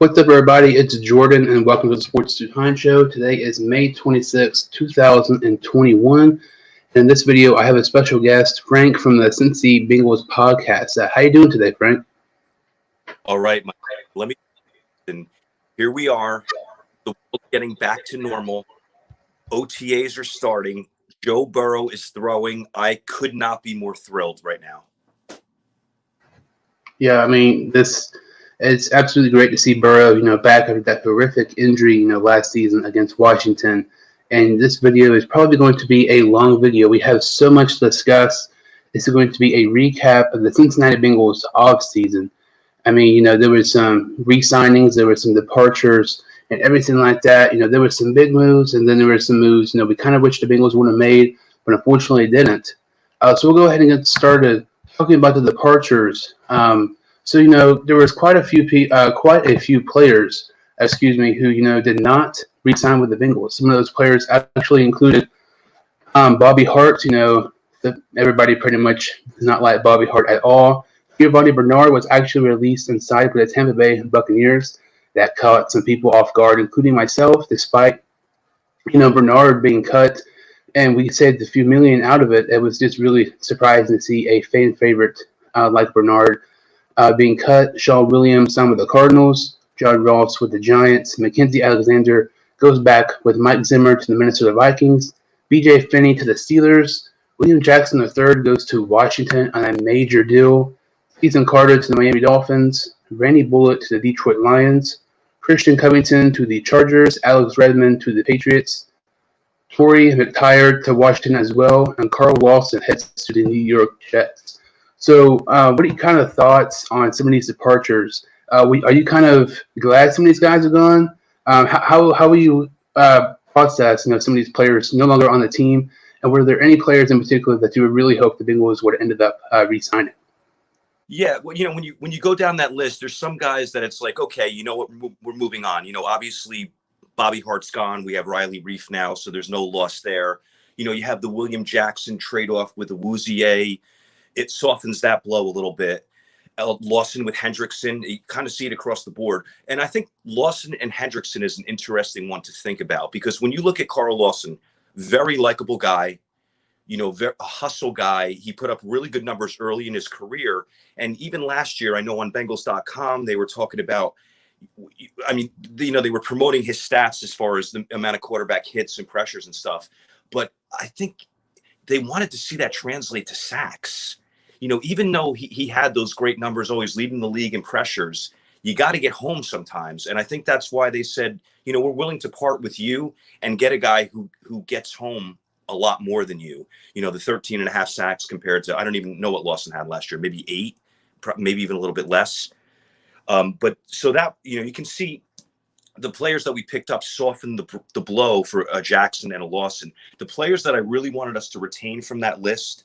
What's up, everybody? It's Jordan, and welcome to the Sports 2 Show. Today is May 26, 2021. And in this video, I have a special guest, Frank from the Cincy Bengals podcast. How you doing today, Frank? All right, let me. And here we are. The world getting back to normal. OTAs are starting. Joe Burrow is throwing. I could not be more thrilled right now. Yeah, I mean, it's absolutely great to see Burrow, back after that horrific injury, last season against Washington. And this video is probably going to be a long video. We have so much to discuss. This is going to be a recap of the Cincinnati Bengals offseason. I mean, there was some re-signings, there were some departures, and everything like that. There were some big moves, and then there were some moves, we kind of wish the Bengals would have made, but unfortunately didn't. So we'll go ahead and get started talking about the departures. There was quite a few players, who did not re-sign with the Bengals. Some of those players actually included Bobby Hart. Everybody pretty much does not like Bobby Hart at all. Giovanni Bernard was actually released and signed with the Tampa Bay Buccaneers. That caught some people off guard, including myself, despite Bernard being cut and we saved a few million out of it. It was just really surprising to see a fan favorite like Bernard being cut. Shawn Williams signed with the Cardinals. John Ross with the Giants. Mackenzie Alexander goes back with Mike Zimmer to the Minnesota Vikings. B.J. Finney to the Steelers. William Jackson III goes to Washington on a major deal. Ethan Carter to the Miami Dolphins. Randy Bullock to the Detroit Lions. Christian Covington to the Chargers. Alex Redmond to the Patriots. Torrey McTyer to Washington as well. And Carl Lawson heads to the New York Jets. So what are your kind of thoughts on some of these departures? Are you kind of glad some of these guys are gone? How will you process some of these players no longer on the team? And were there any players in particular that you would really hope the Bengals would have ended up re-signing? Yeah, well, when you go down that list, there's some guys that it's like, okay, you know what, we're moving on. Obviously Bobby Hart's gone. We have Riley Reef now, so there's no loss there. You have the William Jackson trade-off with the Wouzier. It softens that blow a little bit. Lawson with Hendrickson, you kind of see it across the board. And I think Lawson and Hendrickson is an interesting one to think about because when you look at Carl Lawson, very likable guy, a hustle guy. He put up really good numbers early in his career. And even last year, I know on Bengals.com, they were talking about, they were promoting his stats as far as the amount of quarterback hits and pressures and stuff. But I think they wanted to see that translate to sacks. Even though he had those great numbers, always leading the league in pressures, you got to get home sometimes. And I think that's why they said, we're willing to part with you and get a guy who gets home a lot more than you. The 13 and a half sacks compared to, I don't even know what Lawson had last year, maybe 8, maybe even a little bit less. But so that, you can see the players that we picked up softened the blow for a Jackson and a Lawson. The players that I really wanted us to retain from that list,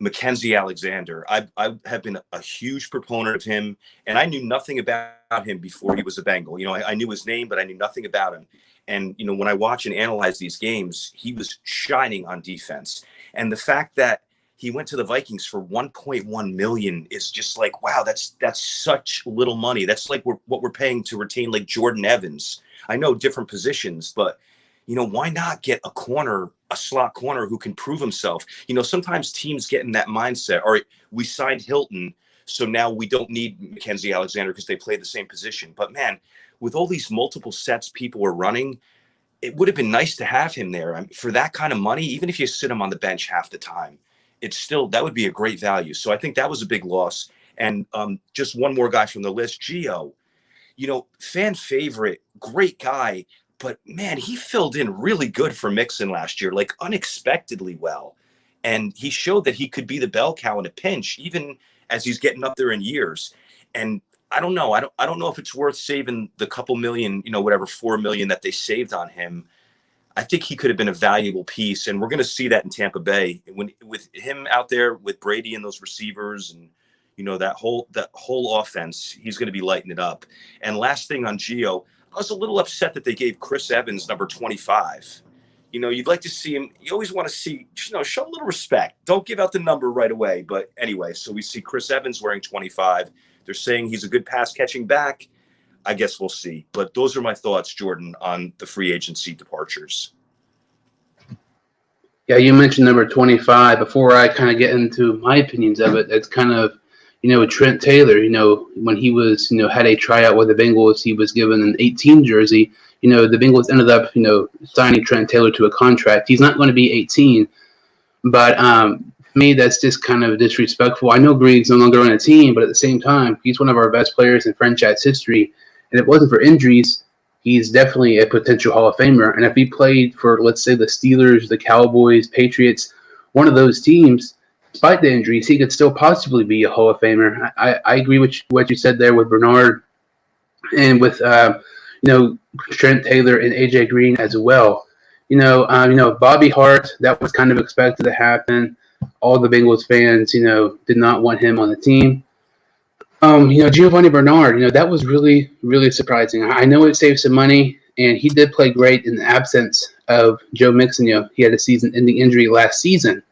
Mckenzie Alexander. I have been a huge proponent of him, and I knew nothing about him before he was a Bengal. I knew his name, but I knew nothing about him. And, when I watch and analyze these games, he was shining on defense. And the fact that he went to the Vikings for $1.1 million is just like, wow, that's such little money. That's like what we're paying to retain like Jordan Evans. I know different positions, but why not get a slot corner who can prove himself? Sometimes teams get in that mindset. All right, we signed Hilton, so now we don't need Mckenzie Alexander because they play the same position. But man, with all these multiple sets people are running, it would have been nice to have him there. For that kind of money, even if you sit him on the bench half the time, that would be a great value. So I think that was a big loss. And just one more guy from the list, Gio, fan favorite, great guy. But, man, he filled in really good for Mixon last year, like unexpectedly well. And he showed that he could be the bell cow in a pinch, even as he's getting up there in years. And I don't know. I don't know if it's worth saving the couple million, whatever, 4 million that they saved on him. I think he could have been a valuable piece. And we're going to see that in Tampa Bay with him out there with Brady and those receivers and, that whole offense. He's going to be lighting it up. And last thing on Gio, I was a little upset that they gave Chris Evans number 25. You'd like to see him. You always want to see, show a little respect. Don't give out the number right away. But anyway, so we see Chris Evans wearing 25. They're saying he's a good pass catching back. I guess we'll see. But those are my thoughts, Jordan, on the free agency departures. Yeah, you mentioned number 25. Before I kind of get into my opinions of it, it's kind of, Trent Taylor, when he was, had a tryout with the Bengals, he was given an 18 jersey. The Bengals ended up, signing Trent Taylor to a contract. He's not going to be 18, but for me, that's just kind of disrespectful. I know Green's no longer on a team, but at the same time, he's one of our best players in franchise history. And if it wasn't for injuries, he's definitely a potential Hall of Famer. And if he played for, let's say, the Steelers, the Cowboys, Patriots, one of those teams, despite the injuries, he could still possibly be a Hall of Famer. I agree with what you said there with Bernard and with, Trent Taylor and A.J. Green as well. Bobby Hart, that was kind of expected to happen. All the Bengals fans, did not want him on the team. Giovanni Bernard, that was really, really surprising. I know it saved some money, and he did play great in the absence of Joe Mixon. He had a season-ending injury last season.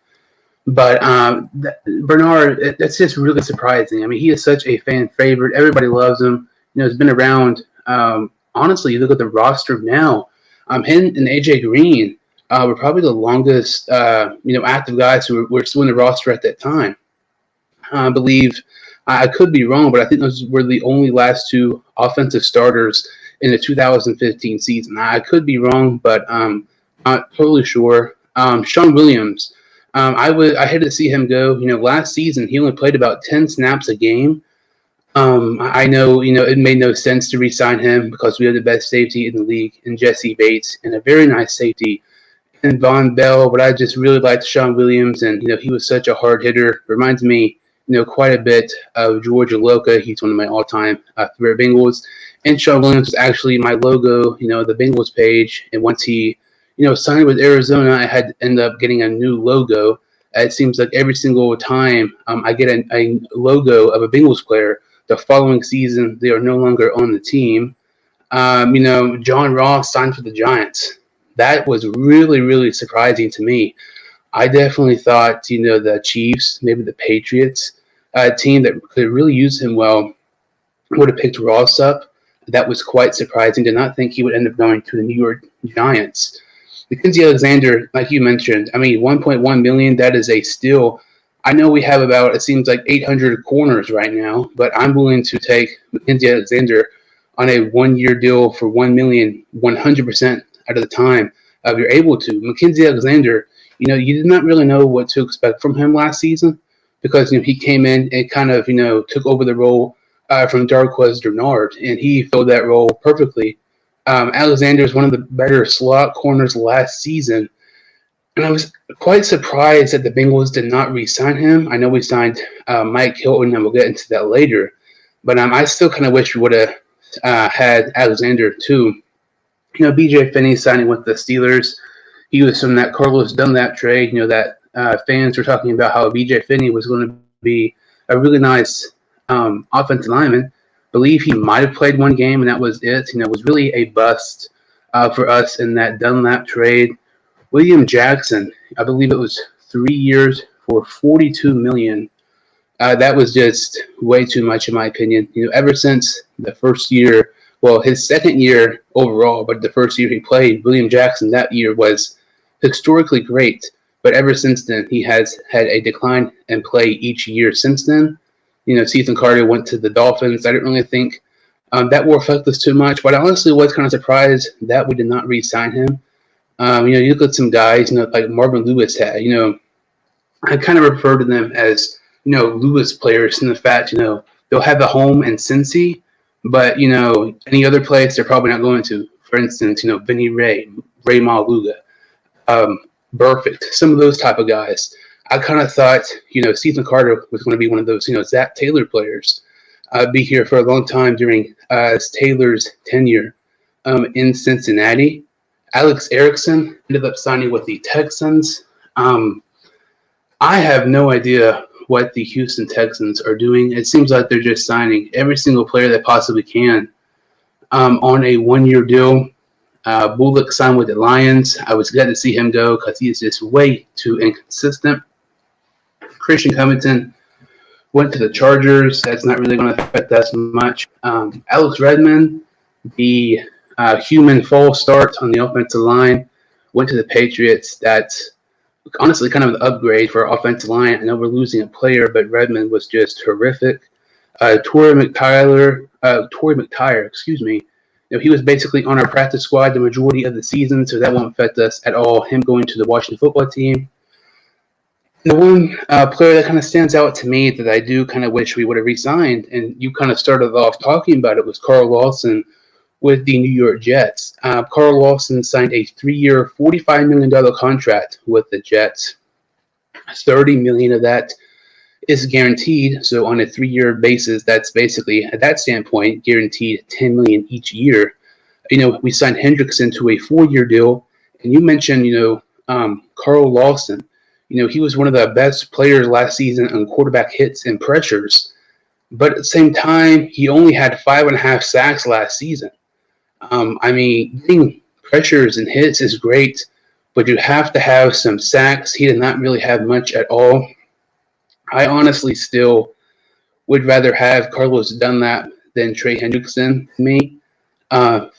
But Bernard, that's just really surprising. I mean, he is such a fan favorite. Everybody loves him. He's been around. Honestly, you look at the roster now. Him and A.J. Green were probably the longest, active guys who were still in the roster at that time. I believe, I could be wrong, but I think those were the only last two offensive starters in the 2015 season. I could be wrong, but I'm not totally sure. Sean Williams, I hated to see him go. Last season he only played about 10 snaps a game. I know, it made no sense to re-sign him because we have the best safety in the league in Jesse Bates and a very nice safety in Von Bell, but I just really liked Sean Williams, and, he was such a hard hitter. Reminds me, quite a bit of George Aloka. He's one of my all-time favorite Bengals. And Sean Williams was actually my logo, the Bengals page. And once he, signed with Arizona, I had to end up getting a new logo. It seems like every single time I get a logo of a Bengals player, the following season, they are no longer on the team. John Ross signed for the Giants. That was really, really surprising to me. I definitely thought, the Chiefs, maybe the Patriots, a team that could really use him well, would have picked Ross up. That was quite surprising. Did not think he would end up going to the New York Giants. Mckenzie Alexander, like you mentioned, I mean, $1.1 million, that is a steal. I know we have about, it seems like 800 corners right now, but I'm willing to take Mckenzie Alexander on a one-year deal for $1 million, 100% out of the time you're able to. Mckenzie Alexander, you did not really know what to expect from him last season because, he came in and kind of, took over the role from Darqueze Dennard, and he filled that role perfectly. Alexander is one of the better slot corners last season, and I was quite surprised that the Bengals did not re-sign him. I know we signed Mike Hilton, and we'll get into that later, but I still kind of wish we would have had Alexander too. B.J. Finney signing with the Steelers. He was from that Carlos Dunlap trade, that fans were talking about how B.J. Finney was going to be a really nice offensive lineman. Believe he might have played one game, and that was it. It was really a bust for us in that Dunlap trade. William Jackson, I believe it was 3 years for $42 million. That was just way too much, in my opinion. Ever since the first year, well, his second year overall, but the first year he played, William Jackson that year was historically great. But ever since then, he has had a decline in play each year since then. Ethan Carter went to the Dolphins. I didn't really think that will affect us too much, but I honestly was kind of surprised that we did not re-sign him. You look at some guys, like Marvin Lewis had, I kind of refer to them as, Lewis players in the fact, they'll have a home in Cincy, but, any other place they're probably not going to. For instance, Vinny Ray Maluga, Burfict, some of those type of guys. I kind of thought, Stephen Carter was going to be one of those, Zach Taylor players, be here for a long time during Taylor's tenure in Cincinnati. Alex Erickson ended up signing with the Texans. I have no idea what the Houston Texans are doing. It seems like they're just signing every single player they possibly can on a one-year deal. Bullock signed with the Lions. I was glad to see him go because he is just way too inconsistent. Christian Covington went to the Chargers. That's not really going to affect us much. Alex Redmond, the human false start on the offensive line, went to the Patriots. That's honestly kind of an upgrade for our offensive line. I know we're losing a player, but Redmond was just horrific. Torrey McTire, excuse me. He was basically on our practice squad the majority of the season, so that won't affect us at all. Him going to the Washington football team. The one player that kind of stands out to me that I do kind of wish we would have re-signed, and you kind of started off talking about it, was Carl Lawson with the New York Jets. Carl Lawson signed a 3-year, $45 million contract with the Jets. $30 million of that is guaranteed. So on a 3-year basis, that's basically, at that standpoint, guaranteed $10 million each year. We signed Hendrickson to a 4-year deal, and you mentioned, Carl Lawson. He was one of the best players last season on quarterback hits and pressures, but at the same time, he only had 5.5 sacks last season. Getting pressures and hits is great, but you have to have some sacks. He did not really have much at all. I honestly still would rather have Carlos Dunlap than Trey Hendrickson to me.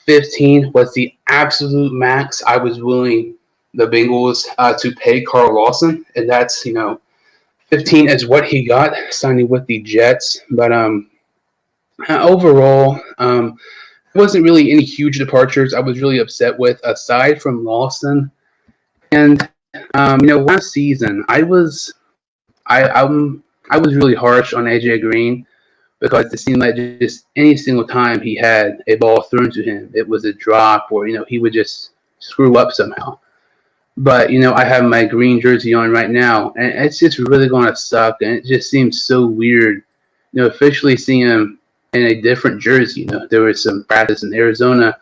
15 was the absolute max I was willing the Bengals to pay Carl Lawson, and that's 15 is what he got signing with the Jets. But overall, there wasn't really any huge departures I was really upset with aside from Lawson. And last season I was really harsh on AJ Green because it seemed like just any single time he had a ball thrown to him, it was a drop or he would just screw up somehow. But, I have my green jersey on right now, and it's just really going to suck, and it just seems so weird, officially seeing him in a different jersey. There was some practice in Arizona,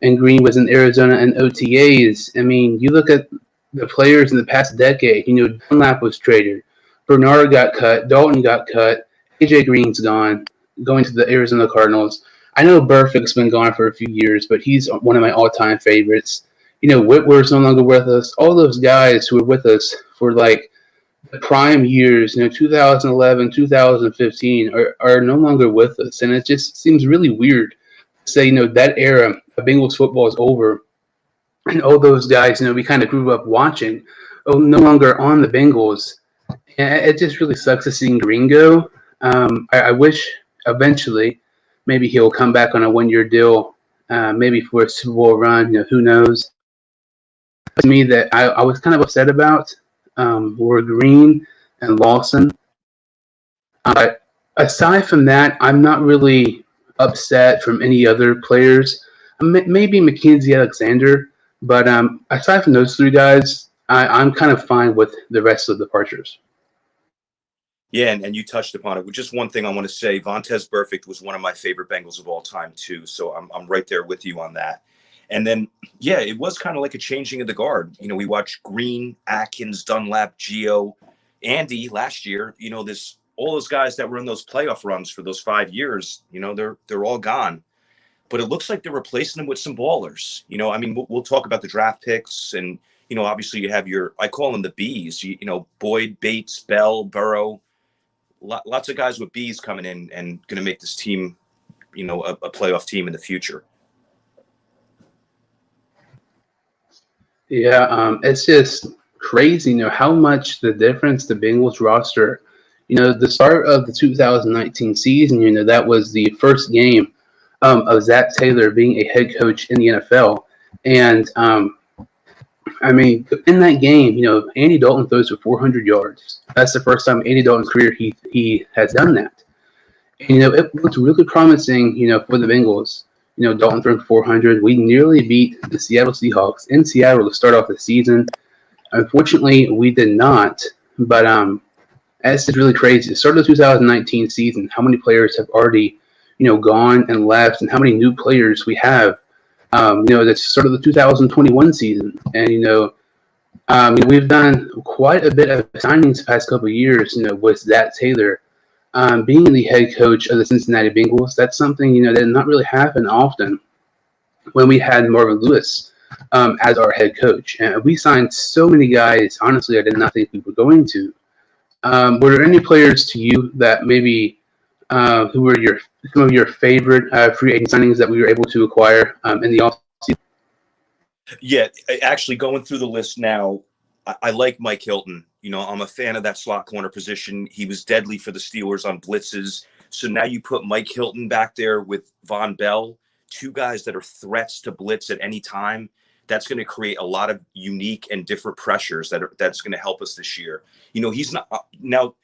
and Green was in Arizona and OTAs. You look at the players in the past decade, Dunlap was traded, Bernard got cut, Dalton got cut, AJ Green's gone, going to the Arizona Cardinals. I know Burfict's been gone for a few years, but he's one of my all-time favorites. Whitworth's no longer with us. All those guys who were with us for like the prime years, 2011, 2015, are no longer with us. And it just seems really weird to say, that era of Bengals football is over. And all those guys, we kind of grew up watching, no longer on the Bengals. And it just really sucks to see Green go. I wish eventually maybe he'll come back on a 1-year deal, maybe for a Super Bowl run, who knows. To me, that I was kind of upset about were Green and Lawson. But aside from that, I'm not really upset from any other players. Maybe Mackenzie Alexander, but aside from those 3 guys, I'm kind of fine with the rest of the departures. Yeah, and you touched upon it. Just one thing I want to say, Vontaze Burfict was one of my favorite Bengals of all time, too. So I'm right there with you on that. And then, yeah, it was kind of like a changing of the guard. We watched Green, Atkins, Dunlap, Gio, Andy last year. All those guys that were in those playoff runs for those 5 years, they're all gone. But it looks like they're replacing them with some ballers. We'll talk about the draft picks. And, obviously you have I call them the Bs, Boyd, Bates, Bell, Burrow. Lots of guys with Bs coming in and going to make this team, a playoff team in the future. Yeah, it's just crazy, how much the difference the Bengals roster, the start of the 2019 season, that was the first game of Zach Taylor being a head coach in the NFL. And, in that game, Andy Dalton throws for 400 yards. That's the first time in Andy Dalton's career he has done that. And, it looked really promising, for the Bengals. Dalton throwing 400. We nearly beat the Seattle Seahawks in Seattle to start off the season. Unfortunately, we did not. But it's just really crazy. The start of the 2019 season, how many players have already, gone and left, and how many new players we have. That's sort of the 2021 season. And, we've done quite a bit of signings the past couple of years, with Zach Taylor. Being the head coach of the Cincinnati Bengals, that's something, that did not really happen often when we had Marvin Lewis as our head coach. And we signed so many guys, honestly, I did not think we were going to. Were there any players to you that maybe who were some of your favorite free agent signings that we were able to acquire in the offseason? Yeah, actually, going through the list now, I like Mike Hilton. You know, I'm a fan of that slot corner position. He was deadly for the Steelers on blitzes. So now you put Mike Hilton back there with Von Bell, two guys that are threats to blitz at any time. That's going to create a lot of unique and different pressures that's going to help us this year. You know, he's not now.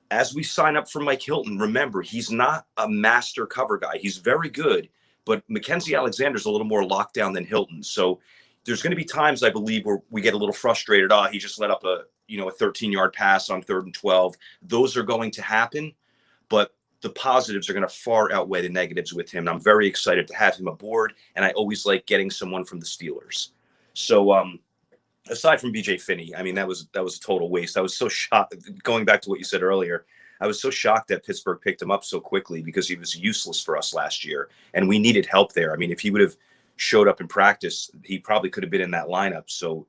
As we sign up for Mike Hilton, remember, he's not a master cover guy. He's very good, but Mackenzie Alexander is a little more locked down than Hilton. So there's going to be times, I believe, where we get a little frustrated. He just let up a 13-yard pass on 3rd and 12. Those are going to happen, but the positives are going to far outweigh the negatives with him. And I'm very excited to have him aboard, and I always like getting someone from the Steelers. So, aside from BJ Finney, I mean, that was a total waste. I was so shocked. Going back to what you said earlier, I was so shocked that Pittsburgh picked him up so quickly because he was useless for us last year, and we needed help there. I mean, if he would have showed up in practice, he probably could have been in that lineup. So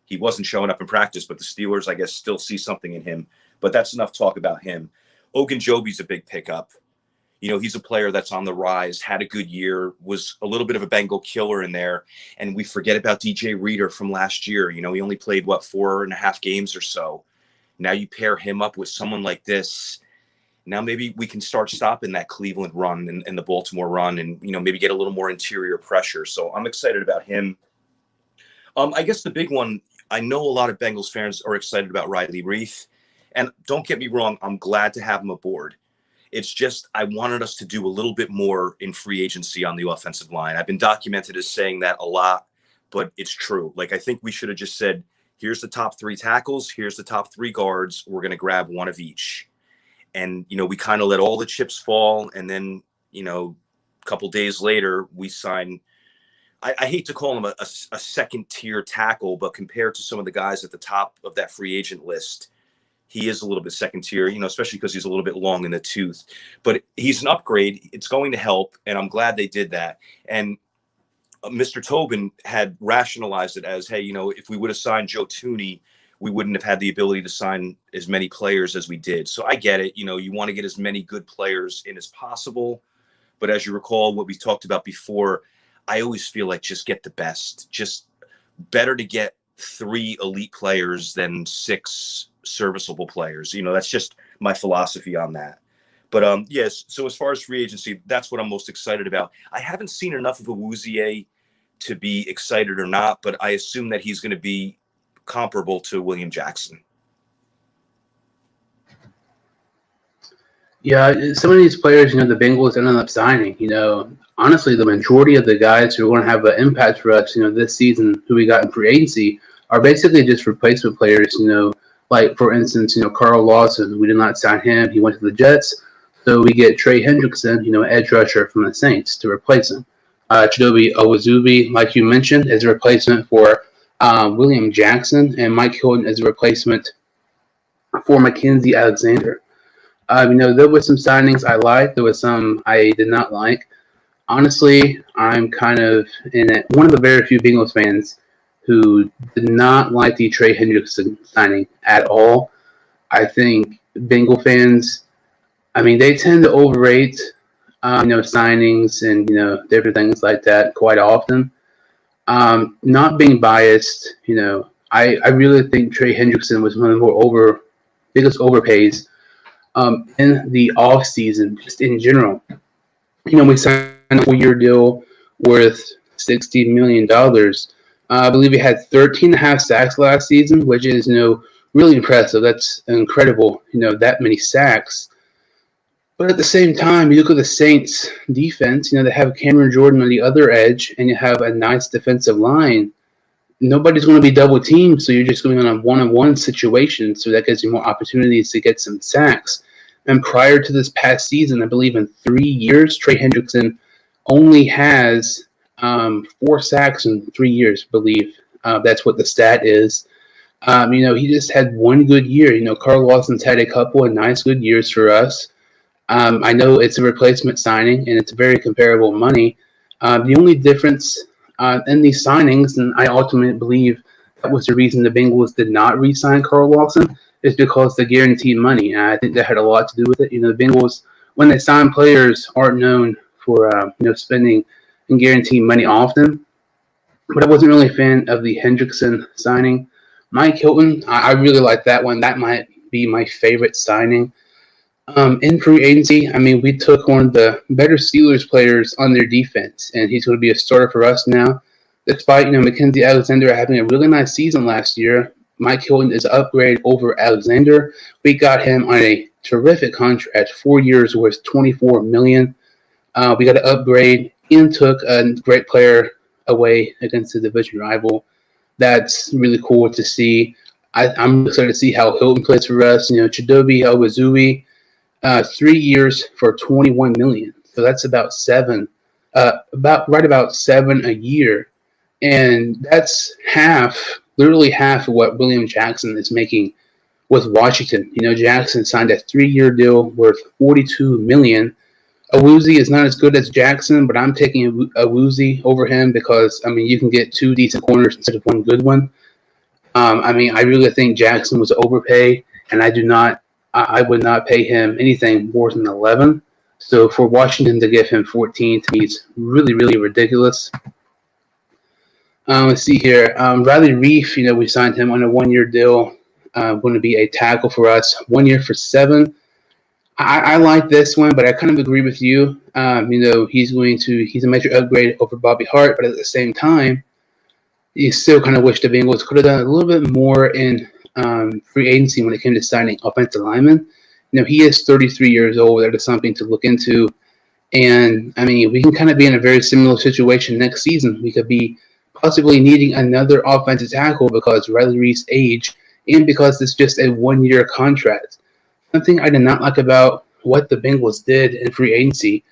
he wasn't showing up in practice, but the Steelers, I guess, still see something in him. But that's enough talk about him. Ogunjobi's a big pickup. You know, he's a player that's on the rise, had a good year, was a little bit of a Bengal killer in there. And we forget about DJ Reader from last year. You know, he only played, 4.5 games or so. Now you pair him up with someone like this. Now maybe we can start stopping that Cleveland run and the Baltimore run and, you know, maybe get a little more interior pressure. So I'm excited about him. I guess the big one, I know a lot of Bengals fans are excited about Riley Reef. And don't get me wrong, I'm glad to have him aboard. It's just I wanted us to do a little bit more in free agency on the offensive line. I've been documented as saying that a lot, but it's true. Like, I think we should have just said, here's the top 3 tackles, here's the top 3 guards. We're going to grab one of each. And, you know, we kind of let all the chips fall. And then, you know, a couple days later, we sign. I hate to call him a second tier tackle, but compared to some of the guys at the top of that free agent list, he is a little bit second tier, you know, especially because he's a little bit long in the tooth. But he's an upgrade. It's going to help, and I'm glad they did that. And Mr. Tobin had rationalized it as, hey, you know, if we would have signed Joe Thuney, we wouldn't have had the ability to sign as many players as we did. So I get it. You know, you want to get as many good players in as possible. But as you recall, what we talked about before, I always feel like just get the best. Just better to get 3 elite players than 6 serviceable players. You know, that's just my philosophy on that. But yes, so as far as free agency, that's what I'm most excited about. I haven't seen enough of Awuzie to be excited or not, but I assume that he's going to be comparable to William Jackson. Yeah, some of these players, you know, the Bengals ended up signing, you know, honestly, the majority of the guys who are going to have an impact for us, you know, this season, who we got in free agency, are basically just replacement players, you know, like, for instance, you know, Carl Lawson, we did not sign him. He went to the Jets. So we get Trey Hendrickson, you know, edge rusher from the Saints to replace him. Chidobe Awuzie, like you mentioned, is a replacement for William Jackson, and Mike Hilton is a replacement for Mackenzie Alexander. You know, there were some signings I liked. There was some I did not like. Honestly, I'm kind of one of the very few Bengals fans who did not like the Trey Hendrickson signing at all. I think Bengal fans, I mean, they tend to overrate, you know, signings and, you know, different things like that quite often. Not being biased, you know, I really think Trey Hendrickson was one of the biggest overpays in the off season, just in general. You know, we signed a 4-year deal worth $60 million. I believe he had 13.5 sacks last season, which is, you know, really impressive. That's incredible, you know, that many sacks. But at the same time, you look at the Saints defense, you know, they have Cameron Jordan on the other edge, and you have a nice defensive line. Nobody's going to be double teamed, so you're just going on a one-on-one situation, so that gives you more opportunities to get some sacks. And prior to this past season, I believe in 3 years, Trey Hendrickson only has 4 sacks in 3 years, I believe. That's what the stat is. You know, he just had one good year. You know, Carl Lawson's had a couple of nice good years for us. I know it's a replacement signing, and it's very comparable money. The only difference in these signings, and I ultimately believe that was the reason the Bengals did not re-sign Carl Lawson, is because the guaranteed money. And I think that had a lot to do with it. You know, the Bengals when they sign players, aren't known for spending and guaranteeing money often. But I wasn't really a fan of the Hendrickson signing. Mike Hilton, I really like that one. That might be my favorite signing. In free agency, I mean, we took one of the better Steelers players on their defense, and he's going to be a starter for us now. Despite, Mackenzie Alexander having a really nice season last year, Mike Hilton is an upgrade over Alexander. We got him on a terrific contract, 4 years worth $24 million. We got an upgrade and took a great player away against the division rival. That's really cool to see. I'm excited to see how Hilton plays for us. Chidobe Awazui, 3 years for $21 million. So that's about about seven a year, and that's literally half of what William Jackson is making with Washington. Jackson signed a 3-year deal worth $42 million. Awuzie is not as good as Jackson, but I'm taking Awuzie over him because, you can get 2 decent corners instead of 1 good one. I really think Jackson was overpaid, and I would not pay him anything more than 11. So for Washington to give him 14 to me is really, really ridiculous. Let's see here. Riley Reef, we signed him on a 1-year deal. Going to be a tackle for us. 1 year for $7. I like this one, but I kind of agree with you. He's a major upgrade over Bobby Hart, but at the same time, you still kind of wish the Bengals could have done a little bit more in free agency when it came to signing offensive linemen. He is 33 years old. That is something to look into. And, we can kind of be in a very similar situation next season. We could be possibly needing another offensive tackle because Riley Reef's age and because it's just a 1-year contract. Something I did not like about what the Bengals did in free agency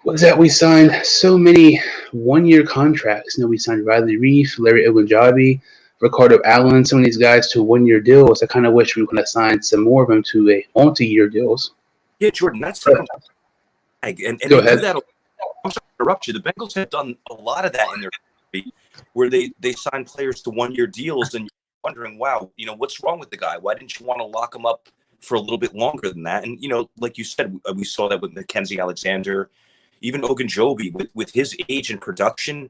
was that we signed so many 1-year contracts. We signed Riley Reef, Larry Ogunjobi, Ricardo Allen, some of these guys to 1-year deals. I kind of wish we could have signed some more of them to a multi-year deals. Yeah, Jordan, that's and go ahead. I'm sorry to interrupt you. The Bengals have done a lot of that in their history, where they sign players to 1-year deals, and you're wondering, wow, what's wrong with the guy? Why didn't you want to lock him up for a little bit longer than that? And like you said, we saw that with Mckenzie Alexander, even Ogunjobi with his age and production.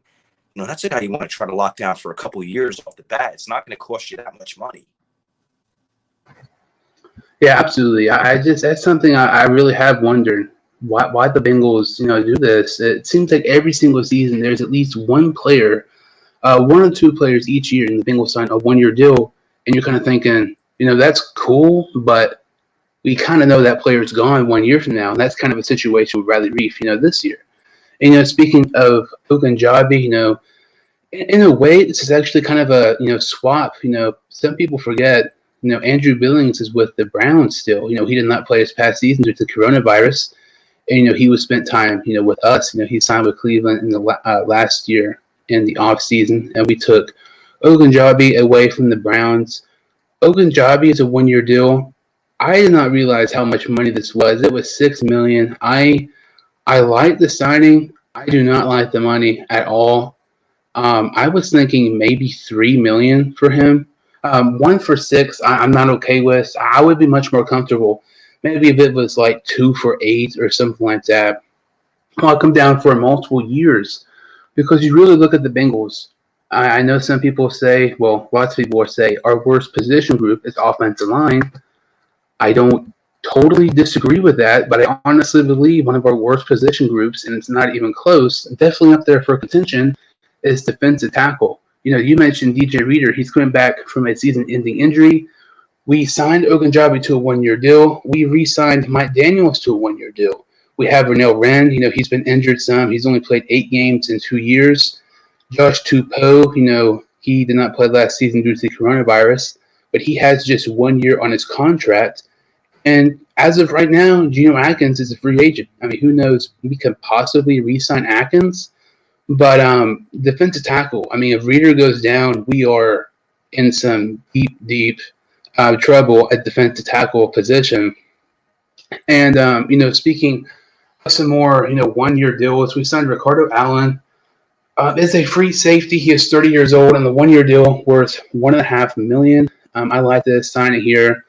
That's a guy you want to try to lock down for a couple of years off the bat. It's not going to cost you that much money. Yeah, absolutely. That's something I really have wondered why the Bengals do this. It seems like every single season there's at least one player, 1 or 2 players each year, and the Bengals sign a 1-year deal, and you're kind of thinking, that's cool, but we kind of know that player's gone 1 year from now. And that's kind of a situation with Riley Reef, this year. And, speaking of Ogunjobi, in a way, this is actually kind of a, swap. Some people forget, Andrew Billings is with the Browns still. He did not play his past season due to coronavirus. And, he was spent time, with us. He signed with Cleveland in the last year in the offseason. And we took Ogunjobi away from the Browns. Ogunjobi is a 1-year deal. I did not realize how much money this was. It was $6 million. I like the signing. I do not like the money at all. I was thinking maybe $3 million for him. 1 for 6, I'm not okay with. I would be much more comfortable. Maybe if it was like 2 for 8 or something like that. I'll come down for multiple years because you really look at the Bengals. I know some people say, well, lots of people say our worst position group is offensive line. I don't totally disagree with that, but I honestly believe one of our worst position groups, and it's not even close, definitely up there for contention, is defensive tackle. You mentioned DJ Reader. He's coming back from a season-ending injury. We signed Ogunjobi to a 1-year deal. We re-signed Mike Daniels to a 1-year deal. We have Renell Wren. He's been injured some. He's only played 8 games in 2 years. Josh Tupou, he did not play last season due to coronavirus, but he has just 1 year on his contract. And as of right now, Geno Atkins is a free agent. Who knows? We could possibly re-sign Atkins. But defensive tackle, if Reader goes down, we are in some deep trouble at defensive tackle position. And, speaking of some more, 1-year deals, we signed Ricardo Allen. It's a free safety. He is 30 years old, and the 1-year deal worth $1.5 million. I like this signing here.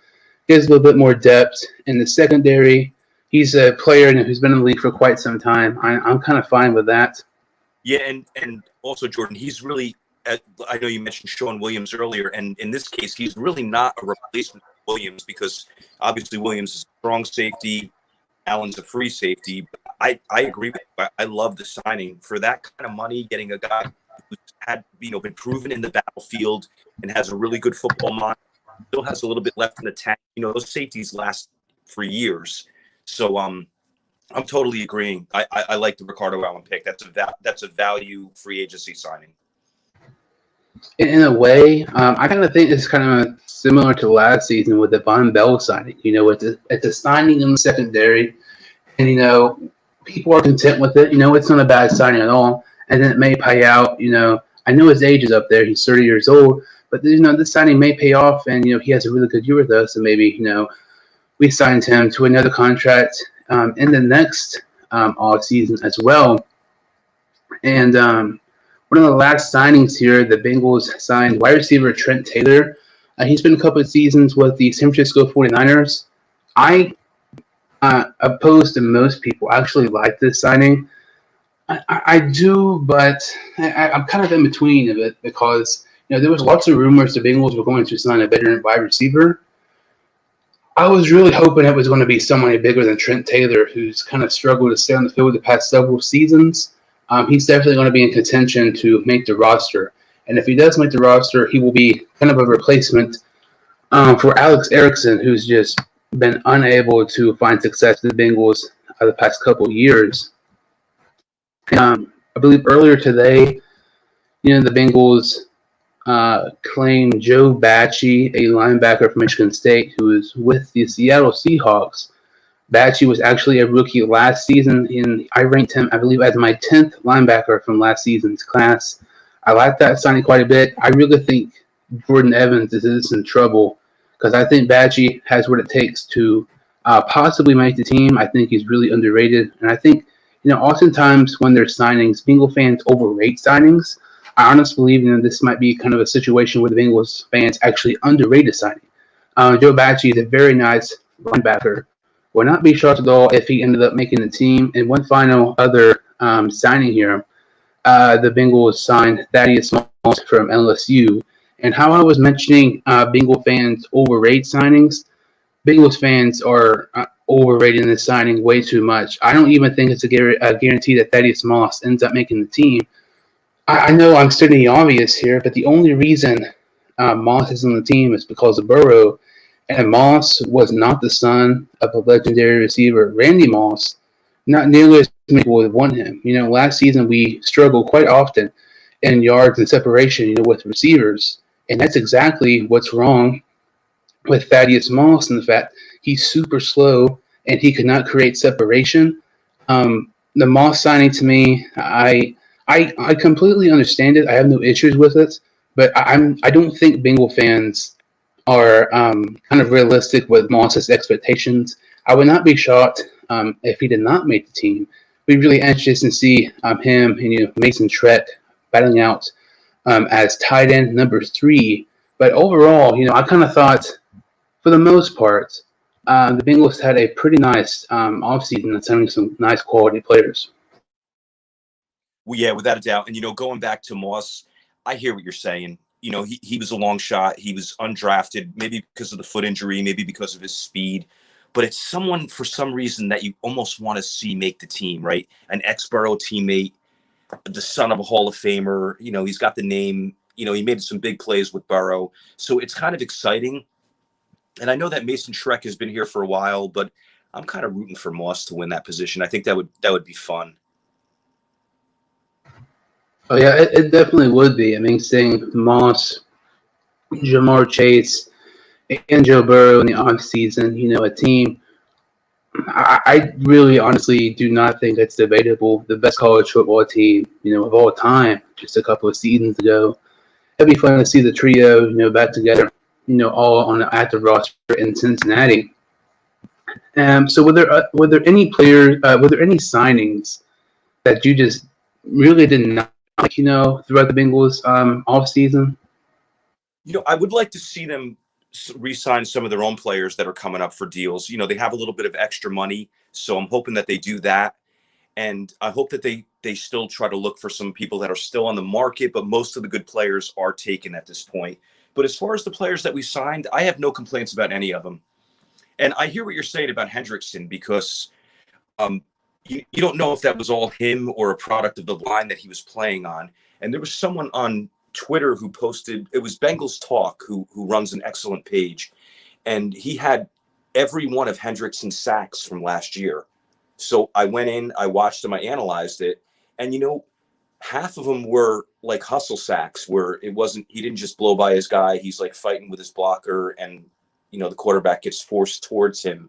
Gives a little bit more depth in the secondary. he's a player who's been in the league for quite some time. I'm kind of fine with that. Yeah, and also Jordan, he's really. I know you mentioned Sean Williams earlier, and in this case, he's really not a replacement for Williams because obviously Williams is a strong safety, Allen's a free safety. I agree with you. I love the signing for that kind of money. Getting a guy who's had been proven in the battlefield and has a really good football mind, still has a little bit left in the tank. Those safeties last for years, so I'm totally agreeing. I like the Ricardo Allen pick. That's a value free agency signing. In a way, I kind of think it's kind of similar to last season with the Von Bell signing. It's a signing in the secondary, and people are content with it. It's not a bad signing at all, and then it may pay out. I know his age is up there; he's 30 years old, but this signing may pay off, and he has a really good year with us, and maybe we signed him to another contract in the next off season as well, and. One of the last signings here, the Bengals signed wide receiver Trent Taylor. He's been a couple of seasons with the San Francisco 49ers. I, opposed to most people, actually like this signing. I do, but I'm kind of in between of it because there was lots of rumors the Bengals were going to sign a veteran wide receiver. I was really hoping it was going to be somebody bigger than Trent Taylor, who's kind of struggled to stay on the field the past several seasons. He's definitely going to be in contention to make the roster. And if he does make the roster, he will be kind of a replacement for Alex Erickson, who's just been unable to find success in the Bengals the past couple of years. I believe earlier today, the Bengals claimed Joe Bachie, a linebacker from Michigan State, who is with the Seattle Seahawks. Bachie was actually a rookie last season. I ranked him, I believe, as my 10th linebacker from last season's class. I like that signing quite a bit. I really think Jordan Evans is in trouble because I think Bachie has what it takes to possibly make the team. I think he's really underrated. And I think, oftentimes when there's signings, Bengal fans overrate signings. I honestly believe this might be kind of a situation where the Bengals fans actually underrate a signing. Joe Bachie is a very nice linebacker. Would not be shocked at all if he ended up making the team. And one final other signing here, the Bengals signed Thaddeus Moss from LSU. And how I was mentioning Bengal fans overrate signings, Bengals fans are overrating this signing way too much. I don't even think it's a guarantee that Thaddeus Moss ends up making the team. I know I'm stating the obvious here, but the only reason Moss is on the team is because of Burrow. And Moss was not the son of a legendary receiver, Randy Moss. Not nearly as many people would want him. Last season we struggled quite often in yards and separation, with receivers. And that's exactly what's wrong with Thaddeus Moss, and the fact he's super slow and he could not create separation. The Moss signing to me, I completely understand it. I have no issues with it, but I don't think Bengal fans are kind of realistic with Moss's expectations. I would not be shocked if he did not make the team. We'd be really anxious to see him and Mason Trett battling out as tight end number 3. But overall, I kind of thought, for the most part, the Bengals had a pretty nice offseason and signing some nice quality players. Well, yeah, without a doubt. And going back to Moss, I hear what you're saying. He was a long shot. He was undrafted, maybe because of the foot injury, maybe because of his speed. But it's someone, for some reason, that you almost want to see make the team, right? An ex-Burrow teammate, the son of a Hall of Famer. He's got the name. He made some big plays with Burrow. So it's kind of exciting. And I know that Mason Trett has been here for a while, but I'm kind of rooting for Moss to win that position. I think that would be fun. Oh, yeah, it definitely would be. I mean, seeing Moss, Jamar Chase, and Joe Burrow in the offseason, a team, I really honestly do not think it's debatable. The best college football team, of all time, just a couple of seasons ago. It'd be fun to see the trio, back together, all on an active roster in Cincinnati. So were there any players, were there any signings that you just really did not throughout the Bengals off season? I would like to see them re-sign some of their own players that are coming up for deals. You know, they have a little bit of extra money, so I'm hoping that they do that. And I hope that they still try to look for some people that are still on the market, but most of the good players are taken at this point. But as far as the players that we signed, I have no complaints about any of them. And I hear what you're saying about Hendrickson, because you don't know if that was all him or a product of the line that he was playing on. And there was someone on Twitter who posted, it was Bengals Talk, who runs an excellent page. And he had every one of Hendrickson's sacks from last year. So I went in, I watched them, I analyzed it. And, you know, half of them were like hustle sacks, where he didn't just blow by his guy. He's like fighting with his blocker, and, you know, the quarterback gets forced towards him.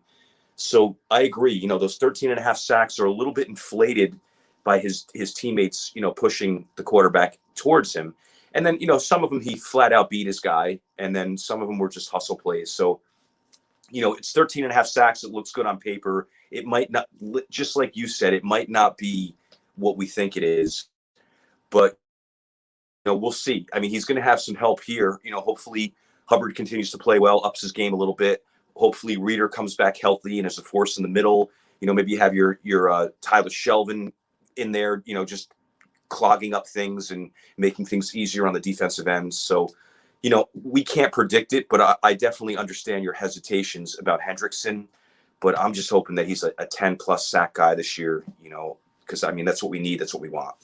So I agree, you know, those 13.5 sacks are a little bit inflated by his teammates, you know, pushing the quarterback towards him. And then, you know, some of them he flat out beat his guy, and then some of them were just hustle plays. So, you know, it's 13.5 sacks. It looks good on paper. It might not, just like you said, it might not be what we think it is, but, you know, we'll see. I mean, he's going to have some help here. You know, hopefully Hubbard continues to play well, ups his game a little bit. Hopefully Reeder comes back healthy and is a force in the middle. You know, maybe you have your Tyler Shelvin in there, you know, just clogging up things and making things easier on the defensive end. So, you know, we can't predict it, but I definitely understand your hesitations about Hendrickson. But I'm just hoping that he's a 10-plus sack guy this year, you know, because, I mean, that's what we need. That's what we want.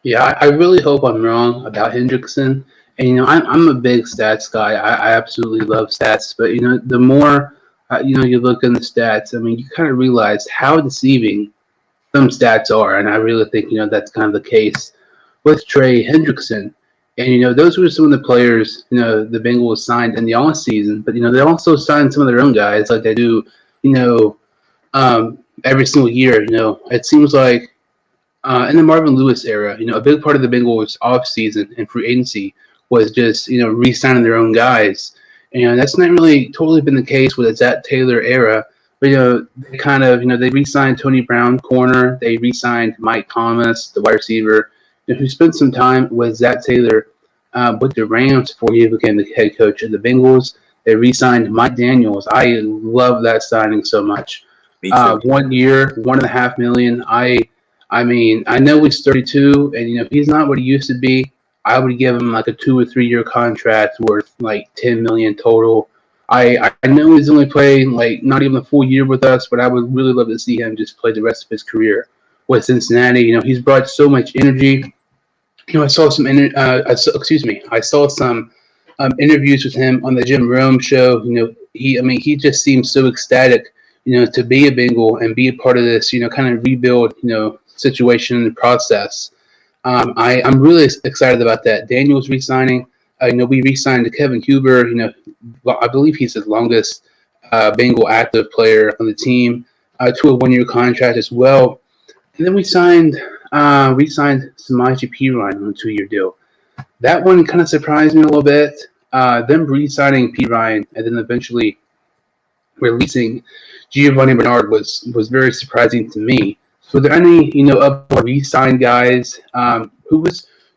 Yeah, I really hope I'm wrong about Hendrickson. And, you know, I'm a big stats guy. I absolutely love stats. But, you know, the more, you know, you look in the stats, I mean, you kind of realize how deceiving some stats are. And I really think, you know, that's kind of the case with Trey Hendrickson. And, you know, those were some of the players, you know, the Bengals signed in the offseason. But, you know, they also signed some of their own guys like they do, you know, every single year. You know, it seems like in the Marvin Lewis era, you know, a big part of the Bengals offseason and free agency was just, you know, re-signing their own guys. And that's not really totally been the case with the Zach Taylor era. But, you know, they kind of, you know, they re-signed Tony Brown, corner. They re-signed Mike Thomas, the wide receiver, you know, who spent some time with Zach Taylor with the Rams before he became the head coach of the Bengals. They re-signed Mike Daniels. I love that signing so much. Me too. 1 year, $1.5 million. I mean, I know he's 32, and, you know, he's not what he used to be. I would give him like a 2 or 3 year contract worth like $10 million total. I know he's only playing like not even a full year with us, but I would really love to see him just play the rest of his career with Cincinnati. You know, he's brought so much energy. You know, I saw some interviews with him on the Jim Rome show. You know, he just seems so ecstatic, you know, to be a Bengal and be a part of this, you know, kind of rebuild, you know, situation and process. I'm really excited about that. Daniel's re-signing. You know, we re-signed Kevin Huber. You know, I believe he's the longest Bengal active player on the team to a 1 year contract as well. And then we re-signed Samaje Perine on a 2 year deal. That one kind of surprised me a little bit. Them re-signing Perine and then eventually releasing Giovanni Bernard was very surprising to me. So, are there any, you know, of re-signed guys? Who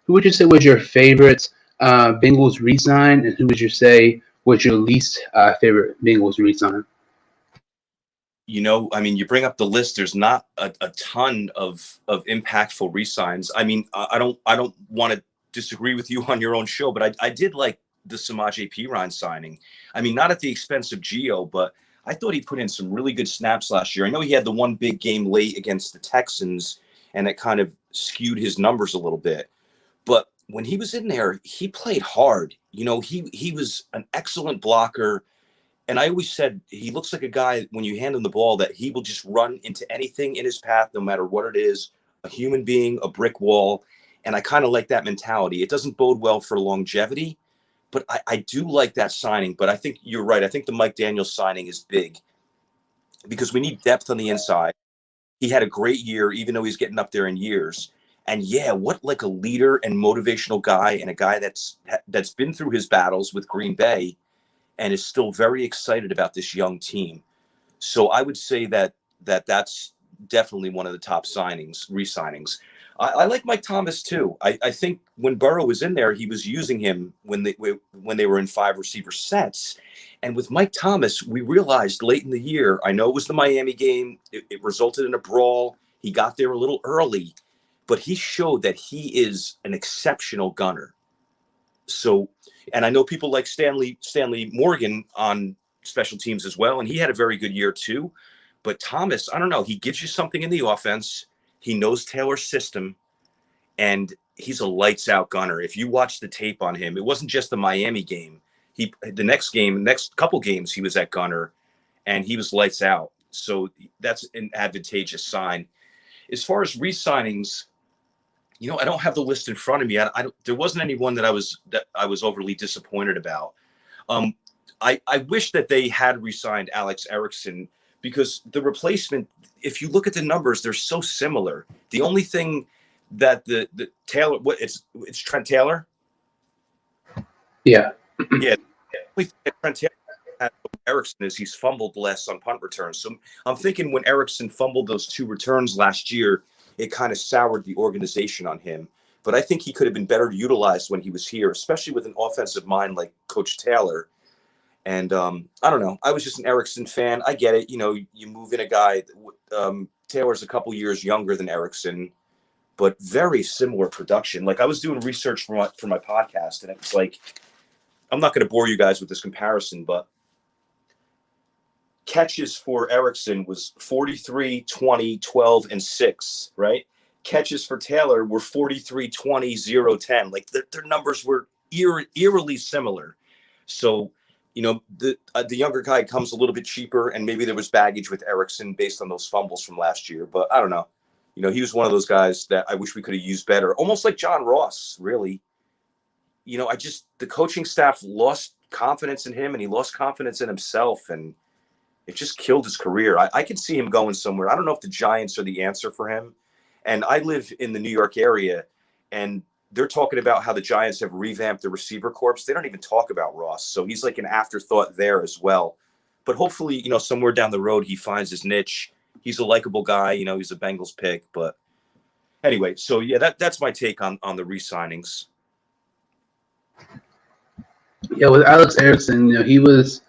would you say was your favorite Bengals re-sign, and who would you say was your least favorite Bengals re-sign? You know, I mean, you bring up the list. There's not a ton of impactful re-signs. I mean, I don't want to disagree with you on your own show, but I did like the Samaje Perine signing. I mean, not at the expense of Gio, but I thought he put in some really good snaps last year. I know he had the one big game late against the Texans, and it kind of skewed his numbers a little bit. But when he was in there, he played hard. You know, he was an excellent blocker. And I always said he looks like a guy, when you hand him the ball, that he will just run into anything in his path, no matter what it is, a human being, a brick wall. And I kind of like that mentality. It doesn't bode well for longevity, but I do like that signing. But I think you're right. I think the Mike Daniels signing is big because we need depth on the inside. He had a great year, even though he's getting up there in years. And yeah, what like a leader and motivational guy, and a guy that's been through his battles with Green Bay and is still very excited about this young team. So I would say that's definitely one of the top signings, re-signings. I like Mike Thomas too. I think when Burrow was in there, he was using him when they were in 5 receiver sets. And with Mike Thomas, we realized late in the year, I know it was the Miami game. It resulted in a brawl. He got there a little early, but he showed that he is an exceptional gunner. So, and I know people like Stanley Morgan on special teams as well, and he had a very good year too. But Thomas, I don't know, he gives you something in the offense. He knows Taylor's system, and he's a lights out gunner. If you watch the tape on him, it wasn't just the Miami game. The next couple games, he was at gunner, and he was lights out. So that's an advantageous sign. As far as re-signings, I don't have the list in front of me. There wasn't anyone that I was overly disappointed about. I wish that they had re-signed Alex Erickson, because the replacement, if you look at the numbers, they're so similar. The only thing that the Taylor, it's Trent Taylor. Yeah. Yeah. Trent Taylor had Erickson is he's fumbled less on punt returns. So I'm thinking when Erickson fumbled those 2 returns last year, it kind of soured the organization on him. But I think he could have been better utilized when he was here, especially with an offensive mind like Coach Taylor. And I don't know. I was just an Erickson fan. I get it. You move in a guy. Taylor's a couple years younger than Erickson, but very similar production. Like, I was doing research for my podcast, and it's like, I'm not going to bore you guys with this comparison, but catches for Erickson was 43, 20, 12, and 6, right? Catches for Taylor were 43, 20, 0, 10. Like, their numbers were eerily similar. So, the younger guy comes a little bit cheaper, and maybe there was baggage with Erickson based on those fumbles from last year. But I don't know. He was one of those guys that I wish we could have used better, almost like John Ross, really. The coaching staff lost confidence in him, and he lost confidence in himself, and it just killed his career. I could see him going somewhere. I don't know if the Giants are the answer for him. And I live in the New York area, and they're talking about how the Giants have revamped the receiver corps. They don't even talk about Ross. So he's like an afterthought there as well. But hopefully, somewhere down the road, he finds his niche. He's a likable guy. He's a Bengals pick. But anyway, so yeah, that's my take on the re-signings. Yeah, with Alex Erickson, he was,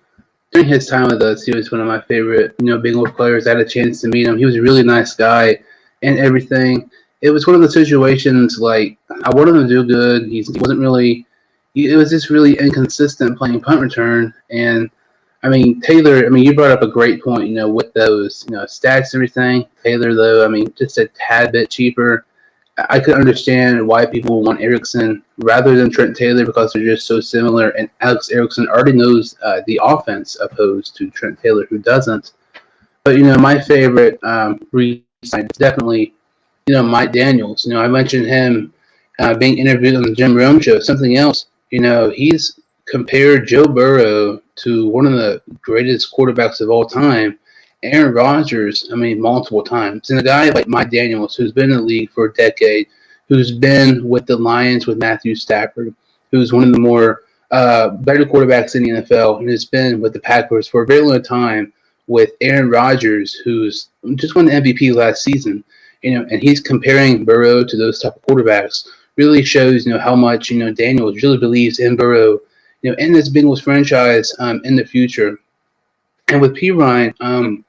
during his time with us, he was one of my favorite, Bengals players. I had a chance to meet him. He was a really nice guy and everything. It was one of the situations, like, I wanted him to do good. He wasn't really, it was just really inconsistent playing punt return. And, Taylor, you brought up a great point, with those, stats and everything. Taylor, though, just a tad bit cheaper. I could understand why people want Erickson rather than Trent Taylor, because they're just so similar. And Alex Erickson already knows the offense, opposed to Trent Taylor, who doesn't. But, my favorite re-sign is definitely, Mike Daniels. I mentioned him being interviewed on the Jim Rome show. Something else, he's compared Joe Burrow to one of the greatest quarterbacks of all time, Aaron Rodgers, multiple times. And a guy like Mike Daniels, who's been in the league for a decade, who's been with the Lions with Matthew Stafford, who's one of the more better quarterbacks in the NFL, and has been with the Packers for a very long time, with Aaron Rodgers, who's just won the MVP last season. And he's comparing Burrow to those type of quarterbacks, really shows, how much, Daniels really believes in Burrow, in this Bengals franchise in the future. And with P. Ryan,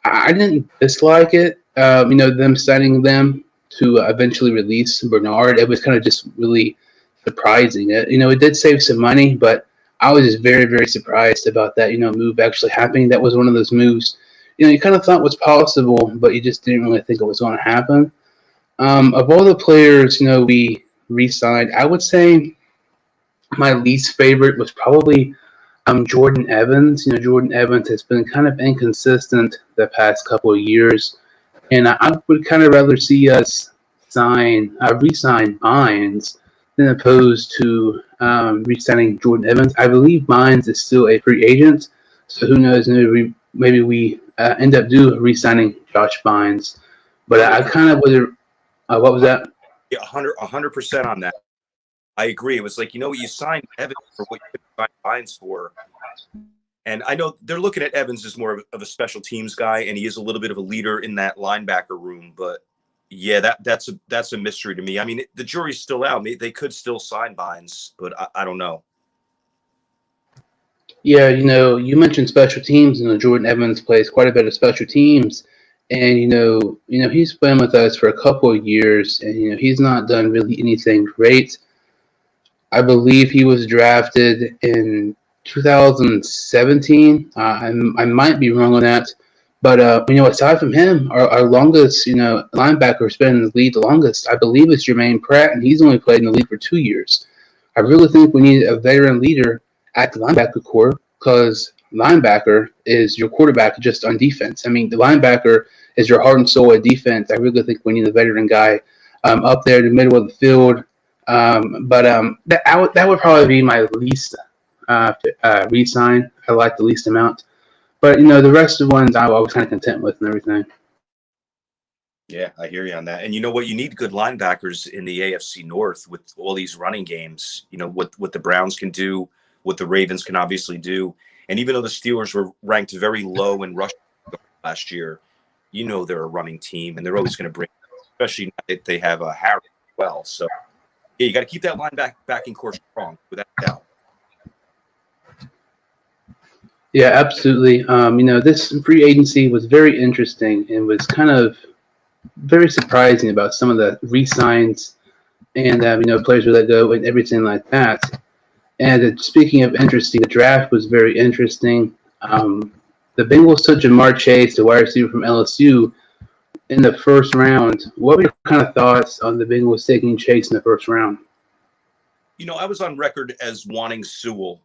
I didn't dislike it, them signing them to eventually release Bernard. It was kind of just really surprising. It did save some money, but I was just very, very surprised about that, move actually happening. That was one of those moves, you kind of thought was possible, but you just didn't really think it was going to happen. Of all the players, we re-signed, I would say my least favorite was probably Jordan Evans. Jordan Evans has been kind of inconsistent the past couple of years, and I would kind of rather see us re-sign Bynes than opposed to re-signing Jordan Evans. I believe Bynes is still a free agent, so who knows? Maybe we end up re-signing Josh Bynes. But I kind of would. What was that? Yeah, 100% on that. I agree. It was like, you signed Evans for what you could sign Bynes for. And I know they're looking at Evans as more of a special teams guy, and he is a little bit of a leader in that linebacker room. But Yeah, that's a mystery to me. I mean, the jury's still out. They could still sign Bynes, but I don't know. Yeah, you mentioned special teams, and Jordan Evans plays quite a bit of special teams, and he's been with us for a couple of years, and he's not done really anything great. I believe he was drafted in 2017. I might be wrong on that, but aside from him, our longest linebacker has been in the league the longest. I believe it's Jermaine Pratt, and he's only played in the league for 2 years. I really think we need a veteran leader at the linebacker core because linebacker is your quarterback just on defense. I mean, the linebacker is your heart and soul at defense. I really think we need a veteran guy up there in the middle of the field. That would probably be my least re-sign. I like the least amount. But, the rest of the ones I was kind of content with and everything. Yeah, I hear you on that. And you know what? You need good linebackers in the AFC North with all these running games. You know, what the Browns can do, what the Ravens can obviously do. And even though the Steelers were ranked very low in rushing last year, they're a running team, and they're always going to bring, especially now that they have a Harry as well. So, yeah, you got to keep that linebacking core strong, without doubt. Yeah, absolutely. This free agency was very interesting and was kind of very surprising about some of the re-signs and players who let go and everything like that. And speaking of interesting, the draft was very interesting. The Bengals took Jamar Chase, the wide receiver from LSU, in the first round. What were your kind of thoughts on the Bengals taking Chase in the first round? I was on record as wanting Sewell,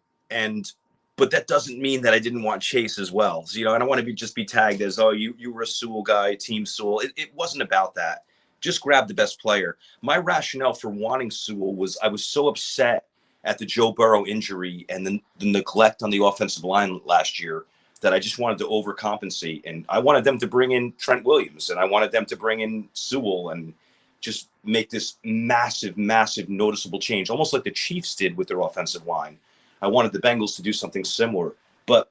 but that doesn't mean that I didn't want Chase as well. So, I don't want to just be tagged as, oh, you were a Sewell guy, Team Sewell. It wasn't about that. Just grab the best player. My rationale for wanting Sewell was I was so upset at the Joe Burrow injury and the neglect on the offensive line last year that I just wanted to overcompensate. And I wanted them to bring in Trent Williams, and I wanted them to bring in Sewell and just make this massive, massive noticeable change, almost like the Chiefs did with their offensive line. I wanted the Bengals to do something similar, but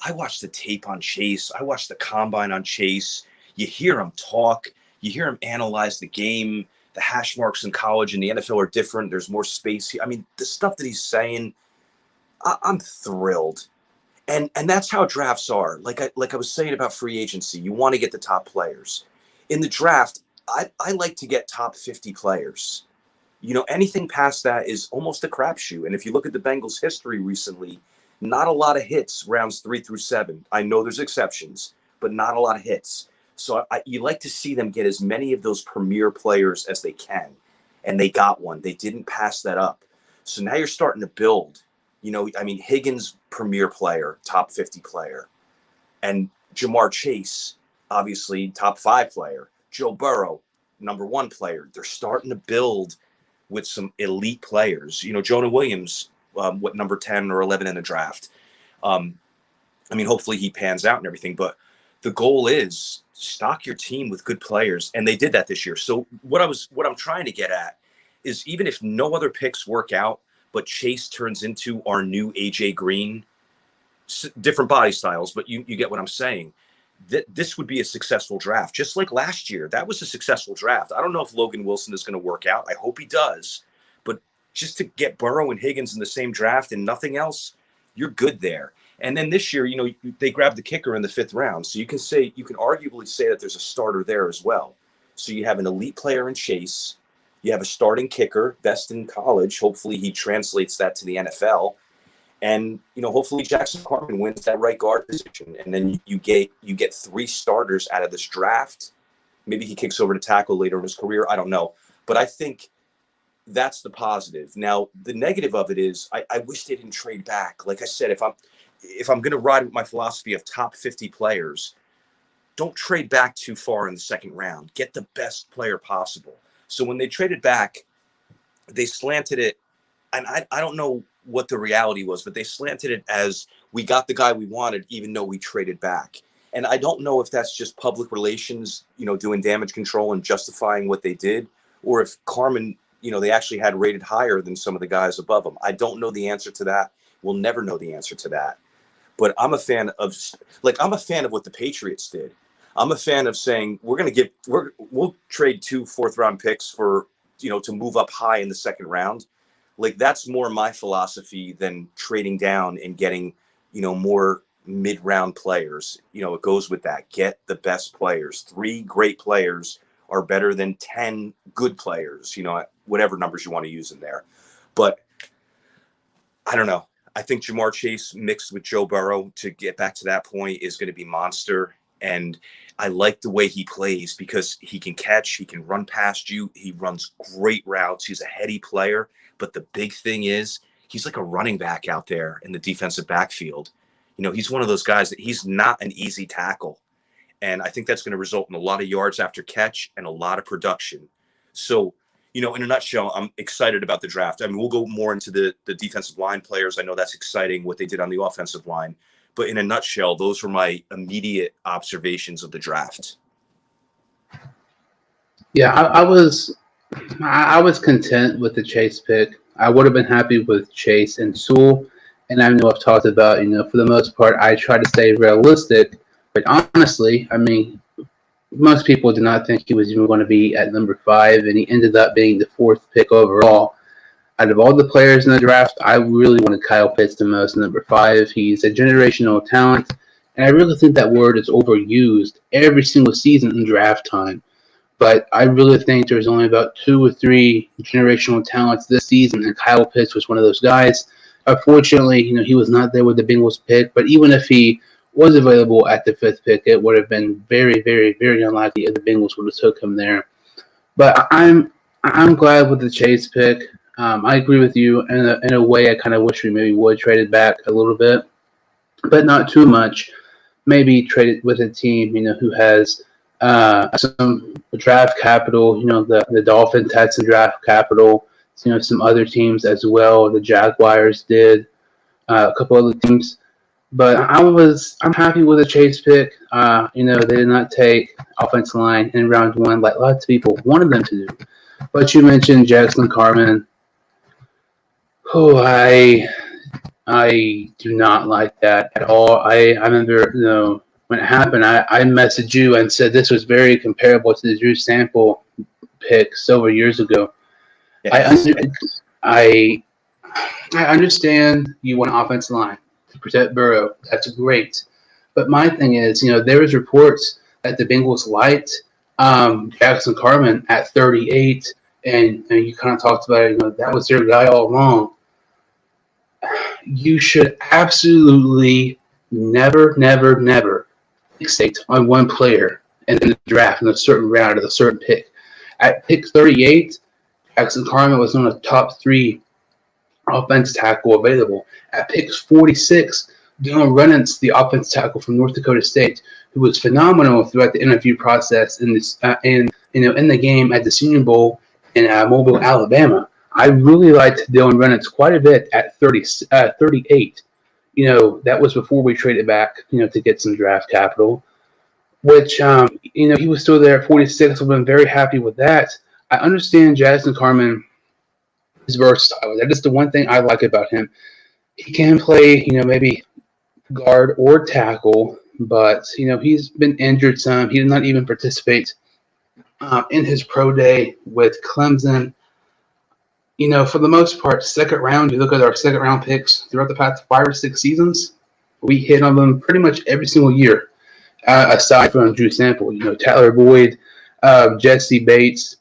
I watched the tape on Chase. I watched the combine on Chase. You hear him talk. You hear him analyze the game. The hash marks in college and the NFL are different. There's more space. I mean, the stuff that he's saying, I'm thrilled. And that's how drafts are. Like I was saying about free agency, you want to get the top players. In the draft, I like to get top 50 players. Anything past that is almost a crapshoot. And if you look at the Bengals' history recently, not a lot of hits rounds 3 through 7. I know there's exceptions, but not a lot of hits. So you like to see them get as many of those premier players as they can. And they got one. They didn't pass that up. So now you're starting to build. Higgins, premier player, top 50 player. And Jamar Chase, obviously, top 5 player. Joe Burrow, number 1 player. They're starting to build with some elite players. Jonah Williams, number 10 or 11 in the draft. Hopefully he pans out and everything, but the goal is stock your team with good players. And they did that this year. So what I'm trying to get at is, even if no other picks work out, but Chase turns into our new AJ Green, different body styles, but you get what I'm saying. This would be a successful draft, just like last year. That was a successful draft. I don't know if Logan Wilson is going to work out. I hope he does. But just to get Burrow and Higgins in the same draft and nothing else, you're good there. And then this year, they grabbed the kicker in the 5th round. So you can arguably say that there's a starter there as well. So you have an elite player in Chase. You have a starting kicker, best in college. Hopefully he translates that to the NFL. And, hopefully Jackson Carman wins that right guard position. And then you get 3 starters out of this draft. Maybe he kicks over to tackle later in his career. I don't know. But I think that's the positive. Now, the negative of it is I wish they didn't trade back. Like I said, if I'm going to ride with my philosophy of top 50 players, don't trade back too far in the 2nd round. Get the best player possible. So when they traded back, they slanted it. And I don't know what the reality was, but they slanted it as we got the guy we wanted, even though we traded back. And I don't know if that's just public relations, doing damage control and justifying what they did, or if Carman, they actually had rated higher than some of the guys above them. I don't know the answer to that. We'll never know the answer to that. But I'm a fan of what the Patriots did. I'm a fan of saying we'll trade 2 4th-round picks for, to move up high in the second round. Like, that's more my philosophy than trading down and getting, more mid-round players. It goes with that. Get the best players. 3 great players are better than 10 good players, whatever numbers you want to use in there. But I don't know. I think Jamar Chase mixed with Joe Burrow, to get back to that point, is going to be monster. And I like the way he plays because he can catch, he can run past you. He runs great routes. He's a heady player. But the big thing is he's like a running back out there in the defensive backfield. He's one of those guys that he's not an easy tackle. And I think that's going to result in a lot of yards after catch and a lot of production. So, in a nutshell, I'm excited about the draft. I mean, we'll go more into the defensive line players. I know that's exciting, what they did on the offensive line. But in a nutshell, those were my immediate observations of the draft. Yeah, I was content with the Chase pick. I would have been happy with Chase and Sewell. And I know I've talked about, for the most part, I try to stay realistic. But honestly, I mean, most people did not think he was even going to be at number 5, and he ended up being the 4th pick overall. Out of all the players in the draft, I really wanted Kyle Pitts the most, number 5. He's a generational talent, and I really think that word is overused every single season in draft time. But I really think there's only about 2 or 3 generational talents this season, and Kyle Pitts was one of those guys. Unfortunately, he was not there with the Bengals pick, but even if he was available at the 5th pick, it would have been very, very, very unlikely if the Bengals would have took him there. But I'm glad with the Chase pick. I agree with you in a way. I kind of wish we maybe would trade it back a little bit, but not too much. Maybe trade it with a team, who has some draft capital. The Dolphins had some draft capital. Some other teams as well. The Jaguars did. A couple other teams. But I'm happy with the Chase pick. They did not take offensive line in round 1 like lots of people wanted them to do. But you mentioned Jackson Carman. Oh, I do not like that at all. I remember, when it happened, I messaged you and said this was very comparable to the Drew Sample pick several years ago. Yes. I understand you want offensive line to protect Burrow. That's great. But my thing is, there was reports that the Bengals liked Jackson Carman at 38, and you kind of talked about it, that was their guy all along. You should absolutely never fixate on one player in the draft in a certain round or a certain pick. At pick 38, Jackson Carman was one of the top 3 offense tackle available. At pick 46, Dylan Reynolds, the offense tackle from North Dakota State, who was phenomenal throughout the interview process in the game at the Senior Bowl in Mobile, Alabama. I really liked Dylan Reynolds quite a bit at 38. That was before we traded back, to get some draft capital, which, he was still there at 46. I've been very happy with that. I understand Jackson Carman is versatile. That is the one thing I like about him. He can play, maybe guard or tackle, but, he's been injured some. He did not even participate in his pro day with Clemson. For the most part, second round, you look at our second round picks throughout the past 5 or 6 seasons, we hit on them pretty much every single year, aside from Drew Sample. Tyler Boyd, Jesse Bates,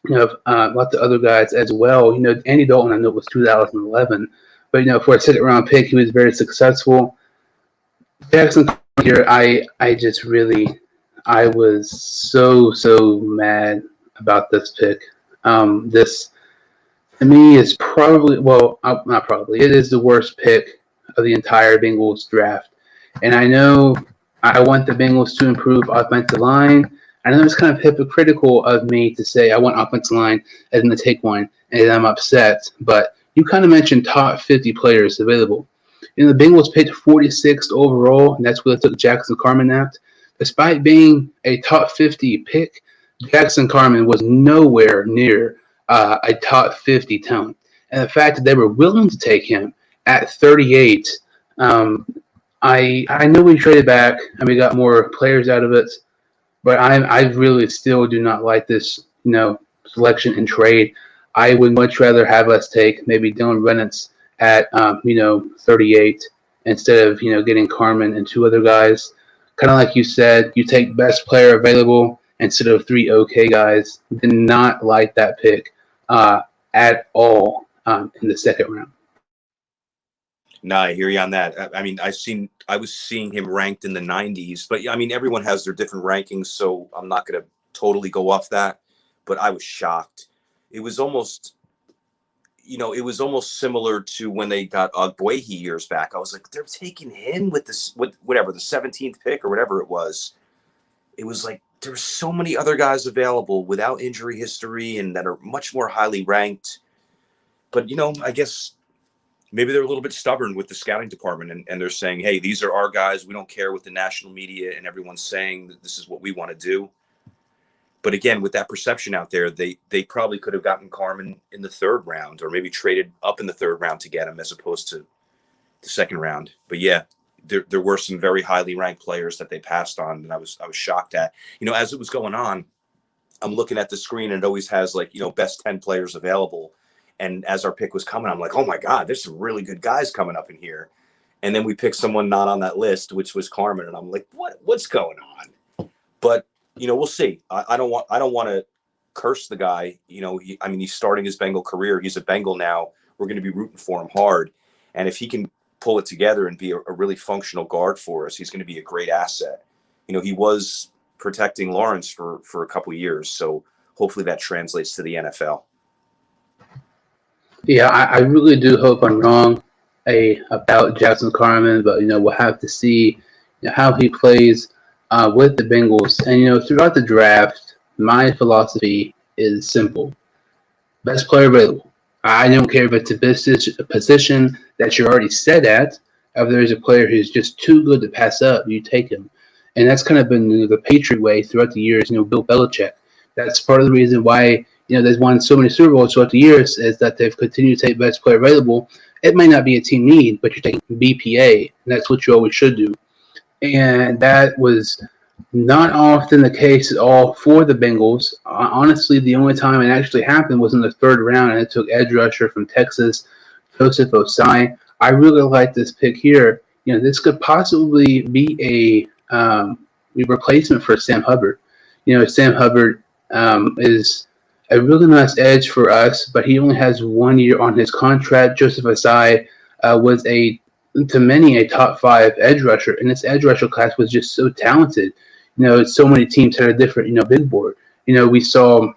lots of other guys as well. Andy Dalton, I know, was 2011, but for a second round pick, he was very successful. Jackson here, I was so mad about this pick. This to me is probably, not probably, it is the worst pick of the entire Bengals draft. And I know I want the Bengals to improve offensive line. I know it's kind of hypocritical of me to say I want offensive line and then to take one, and I'm upset. But you kind of mentioned top 50 players available. The Bengals picked 46th overall, and that's where they took Jackson Carman at. Despite being a top 50 pick, Jackson Carman was nowhere near a top 50 talent. And the fact that they were willing to take him at 38, I know we traded back and we got more players out of it. But I really still do not like this, selection and trade. I would much rather have us take maybe Dylan Reynolds at 38 instead of getting Carmen and two other guys. Kind of like you said, you take best player available instead of three okay guys. Did not like that pick at all in the second round. No, I hear you on that. I mean, I was seeing him ranked in the 90s, but I mean, everyone has their different rankings, so I'm not going to totally go off that. But I was shocked. It was almost, similar to when they got Ogbuehi years back. I was like, they're taking him with whatever, the 17th pick or whatever it was. It was like there's so many other guys available without injury history and that are much more highly ranked. But, I guess maybe they're a little bit stubborn with the scouting department and they're saying, hey, these are our guys. We don't care what the national media and everyone's saying that this is what we want to do. But again, with that perception out there, they probably could have gotten Carmen in the third round or maybe traded up in the third round to get him as opposed to the second round. But yeah, there were some very highly ranked players that they passed on, and I was shocked at. As it was going on, I'm looking at the screen and it always has best 10 players available. And as our pick was coming, I'm like, oh my God, there's some really good guys coming up in here. And then we picked someone not on that list, which was Carmen, and I'm like, what's going on? But we'll see. I don't want to curse the guy. He's starting his Bengal career. He's a Bengal now. We're going to be rooting for him hard. And if he can pull it together and be a really functional guard for us, he's going to be a great asset. He was protecting Lawrence for a couple of years. So hopefully that translates to the NFL. Yeah, I really do hope I'm wrong about Jackson Carmen, but we'll have to see how he plays with the Bengals. And throughout the draft, my philosophy is simple: best player available. I don't care if it's a position that you're already set at. If there's a player who's just too good to pass up, you take him. And that's kind of been the Patriot way throughout the years. Bill Belichick. That's part of the reason why they've won so many Super Bowls throughout the years, is that they've continued to take best player available. It might not be a team need, but you're taking BPA, and that's what you always should do. And that was not often the case at all for the Bengals. Honestly, the only time it actually happened was in the third round, and it took edge rusher from Texas, Joseph Osai. I really like this pick here. This could possibly be a replacement for Sam Hubbard. Sam Hubbard is a really nice edge for us, but he only has 1 year on his contract. Joseph Osai was to many a top 5 edge rusher, and this edge rusher class was just so talented. So many teams had a different big board. We saw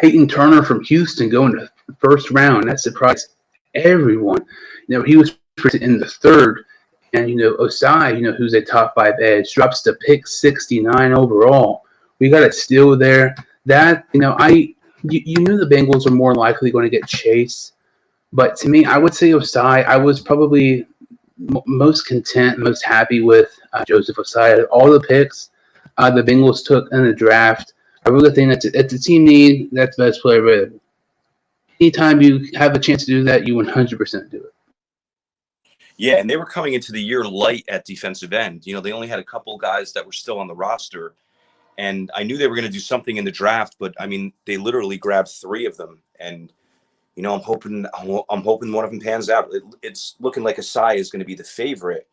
Peyton Turner from Houston go in the first round. That surprised everyone. He was in the third, and Osai, who's a top 5 edge, drops to pick 69 overall. We got a steal there. That you knew the Bengals are more likely going to get Chase, but to me, I would say Osai. I was probably most content, most happy with Joseph Osai. All the picks the Bengals took in the draft, I really think it's a team need. That's best player available. Anytime you have a chance to do that, you 100% do it. Yeah, and they were coming into the year light at defensive end. They only had a couple guys that were still on the roster. And I knew they were going to do something in the draft, but they literally grabbed 3 of them. And, I'm hoping one of them pans out. It's looking like Asai is going to be the favorite.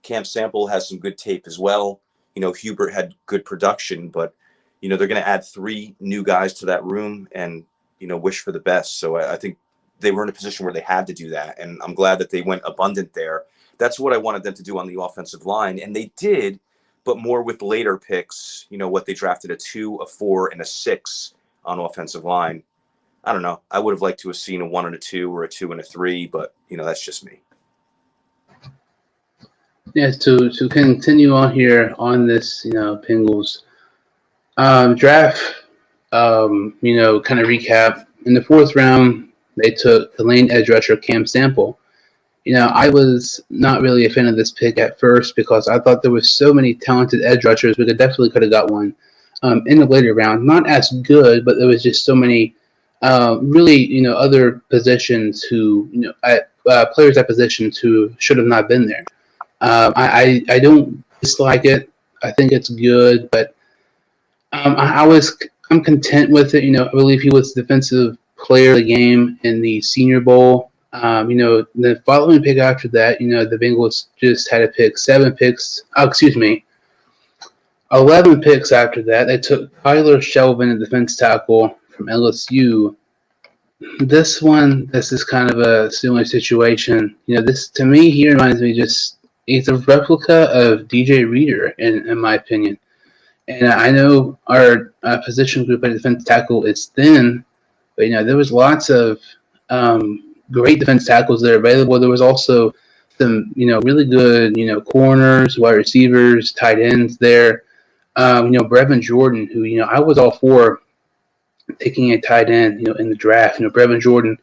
Camp Sample has some good tape as well. Hubert had good production, but, they're going to add 3 new guys to that room and, wish for the best. So I think they were in a position where they had to do that. And I'm glad that they went abundant there. That's what I wanted them to do on the offensive line. And they did, but more with later picks, what they drafted a 2, a 4, and a 6 on offensive line. I don't know. I would have liked to have seen a 1 and a 2 or a 2 and a 3, but that's just me. Yeah, to continue on here on this, Bengals draft, kind of recap. In the 4th round, they took the lane edge rusher Cam Sample. I was not really a fan of this pick at first because I thought there was so many talented edge rushers. We could have got one in the later round. Not as good, but there was just so many really, other positions who, players at positions who should have not been there. I don't dislike it. I think it's good, but I'm content with it. I believe he was defensive player of the game in the Senior Bowl. The following pick after that, the Bengals just had to pick 7 picks. Oh, excuse me, 11 picks after that. They took Tyler Shelvin, a defense tackle from LSU. This is kind of a similar situation. This to me, he reminds me he's a replica of DJ Reader, in my opinion. And I know our position group at defense tackle is thin, but there was lots of great defense tackles that are available. There was also some really good corners, wide receivers, tight ends there. Brevin Jordan, who I was all for taking a tight end in the draft. Brevin Jordan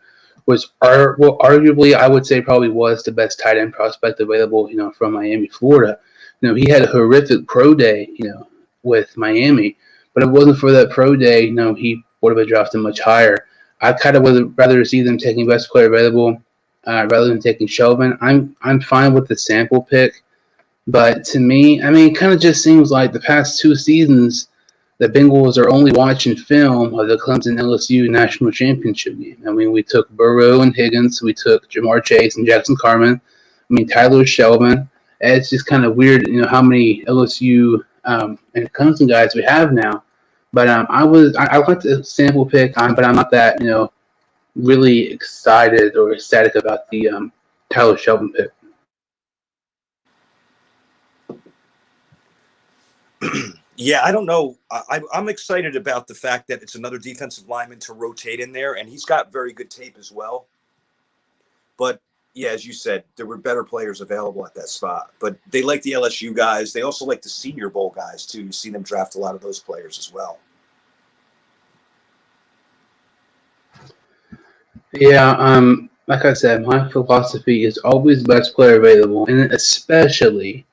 was arguably, I would say, probably was the best tight end prospect available from Miami, Florida. He had a horrific pro day with Miami, but if it wasn't for that pro day, he would have been drafted much higher. I kind of would rather see them taking best player available rather than taking Shelvin. I'm fine with the sample pick, but to me, it kind of just seems like the past 2 seasons, the Bengals are only watching film of the Clemson LSU national championship game. We took Burrow and Higgins, we took Jamar Chase and Jackson Carman. Tyler Shelvin. It's just kind of weird, how many LSU and Clemson guys we have now. But I like the sample pick, but I'm not that really excited or ecstatic about the Tyler Shelvin pick. Yeah, I don't know. I'm excited about the fact that it's another defensive lineman to rotate in there, and he's got very good tape as well. But yeah, as you said, there were better players available at that spot. But they like the LSU guys. They also like the Senior Bowl guys too. You see them draft a lot of those players as well. Yeah, like I said, my philosophy is always best player available, and especially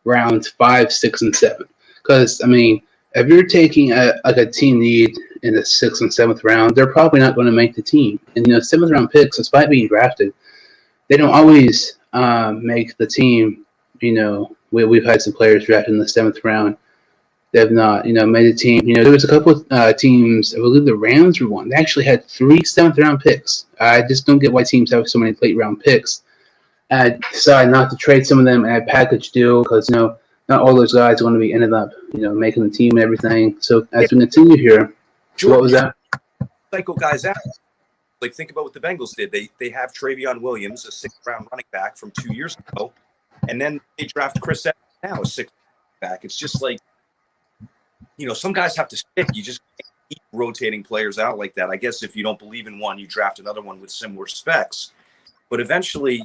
rounds 5, 6, and 7. Because if you're taking a team need in the 6th and 7th round, they're probably not going to make the team. And 7th round picks, despite being drafted, they don't always make the team. We've had some players drafted in the 7th round. They have not, made the team. There was a couple of teams. I believe the Rams were one. They actually had 3 7th round picks. I just don't get why teams have so many late round picks. I decided not to trade some of them in a package deal because not all those guys are going to be ended up making the team and everything. So as we continue here, Jordan, what was that? Cycle guys out. Like think about what the Bengals did. They have Trevon Williams, a 6th round running back from 2 years ago, and then they draft Chris Evans now, a 6th back. It's just like some guys have to stick. You just can't keep rotating players out like that. I guess if you don't believe in one, you draft another one with similar specs. But eventually,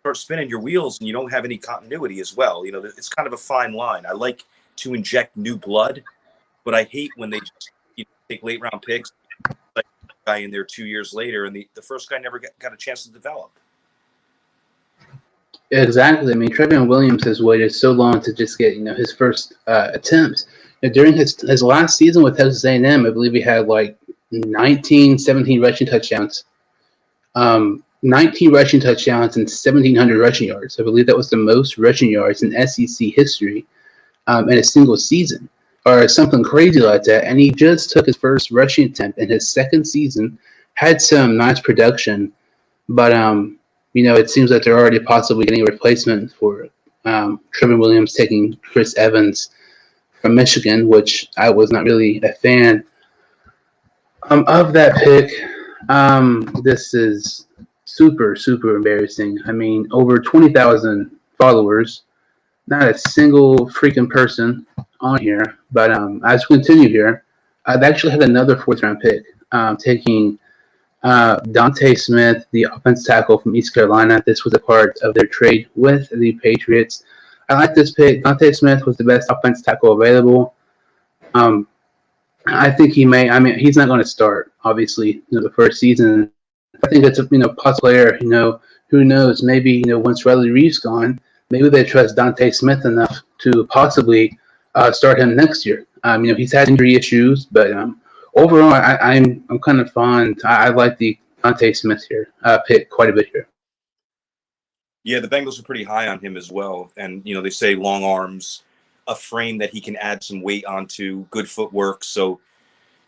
start spinning your wheels and you don't have any continuity as well. It's kind of a fine line. I like to inject new blood, but I hate when they just take late round picks, like guy in there 2 years later, and the first guy never got a chance to develop. Exactly. Trevon Williams has waited so long to just get his first attempts. During his last season with Texas A&M, I believe he had 17 rushing touchdowns. 19 rushing touchdowns and 1,700 rushing yards. I believe that was the most rushing yards in SEC history in a single season, or something crazy like that. And he just took his first rushing attempt in his 2nd season, had some nice production, but it seems like they're already possibly getting a replacement for Trevon Williams taking Chris Evans from Michigan, which I was not really a fan of that pick. This is super, super embarrassing. Over 20,000 followers, not a single freaking person on here. But as we continue here, I've actually had another 4th round pick, taking Dante Smith, the offensive tackle from East Carolina. This was a part of their trade with the Patriots. I like this pick. Dante Smith was the best offensive tackle available. I think he may. He's not going to start, obviously, the first season. I think it's a possible player. Who knows? Maybe once Riley Reef's gone, maybe they trust Dante Smith enough to possibly start him next year. He's had injury issues, but overall, I'm kind of fond. I like the Dante Smith here pick quite a bit here. Yeah, the Bengals are pretty high on him as well, and they say long arms. a frame that he can add some weight onto, good footwork. So,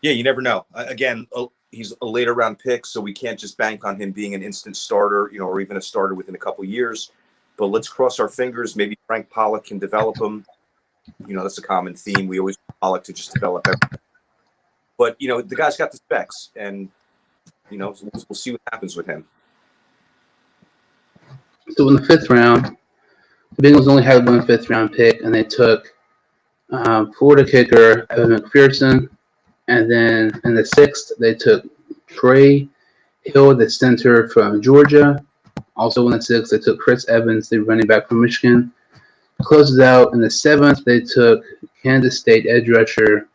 yeah, you never know. Again, he's a later round pick, so we can't just bank on him being an instant starter, or even a starter within a couple of years. But let's cross our fingers. Maybe Frank Pollock can develop him. That's a common theme. We always want Pollock to just develop everything. But, the guy's got the specs, and, we'll see what happens with him. So in the 5th round, the Bengals only had one 5th-round pick, and they took Florida kicker Evan McPherson. And then in the 6th, they took Trey Hill, the center from Georgia. Also in the 6th, they took Chris Evans, the running back from Michigan. Closes out in the 7th, they took Kansas State edge rusher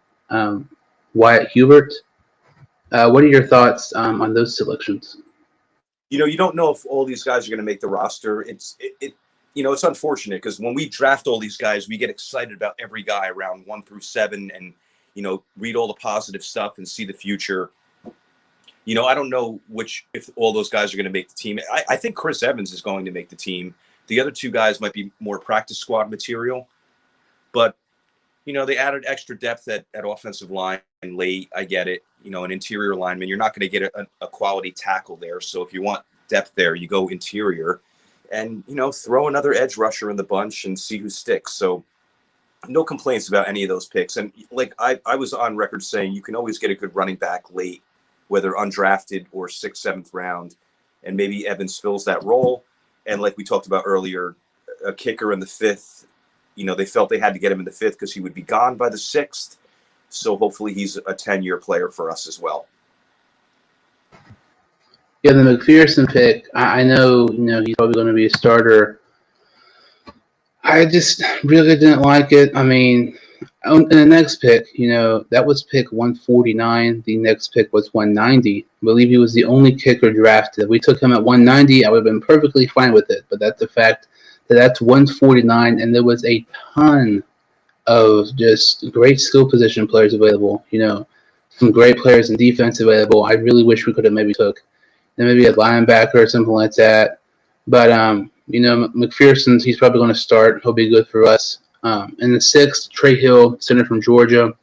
Wyatt Hubert. What are your thoughts on those selections? You don't know if all these guys are going to make the roster. It's unfortunate because when we draft all these guys, we get excited about every guy around 1 through 7 and, read all the positive stuff and see the future. I don't know if all those guys are going to make the team. I think Chris Evans is going to make the team. The other 2 guys might be more practice squad material, but, they added extra depth at offensive line late. I get it. An interior lineman, you're not going to get a quality tackle there. So if you want depth there, you go interior and, throw another edge rusher in the bunch and see who sticks. So no complaints about any of those picks. And like I was on record saying you can always get a good running back late, whether undrafted or 6th, 7th round. And maybe Evans fills that role. And like we talked about earlier, a kicker in the 5th, they felt they had to get him in the 5th because he would be gone by the 6th. So hopefully he's a 10-year player for us as well. Yeah, the McPherson pick, I know, he's probably going to be a starter. I just really didn't like it. I mean, in the next pick, that was pick 149. The next pick was 190. I believe he was the only kicker drafted. If we took him at 190, I would have been perfectly fine with it. But that's the fact that that's 149, and there was a ton of just great skill position players available. Some great players in defense available. I really wish we could have maybe took maybe a linebacker or something like that. But McPherson, he's probably going to start. He'll be good for us. In the 6th, Trey Hill, center from Georgia.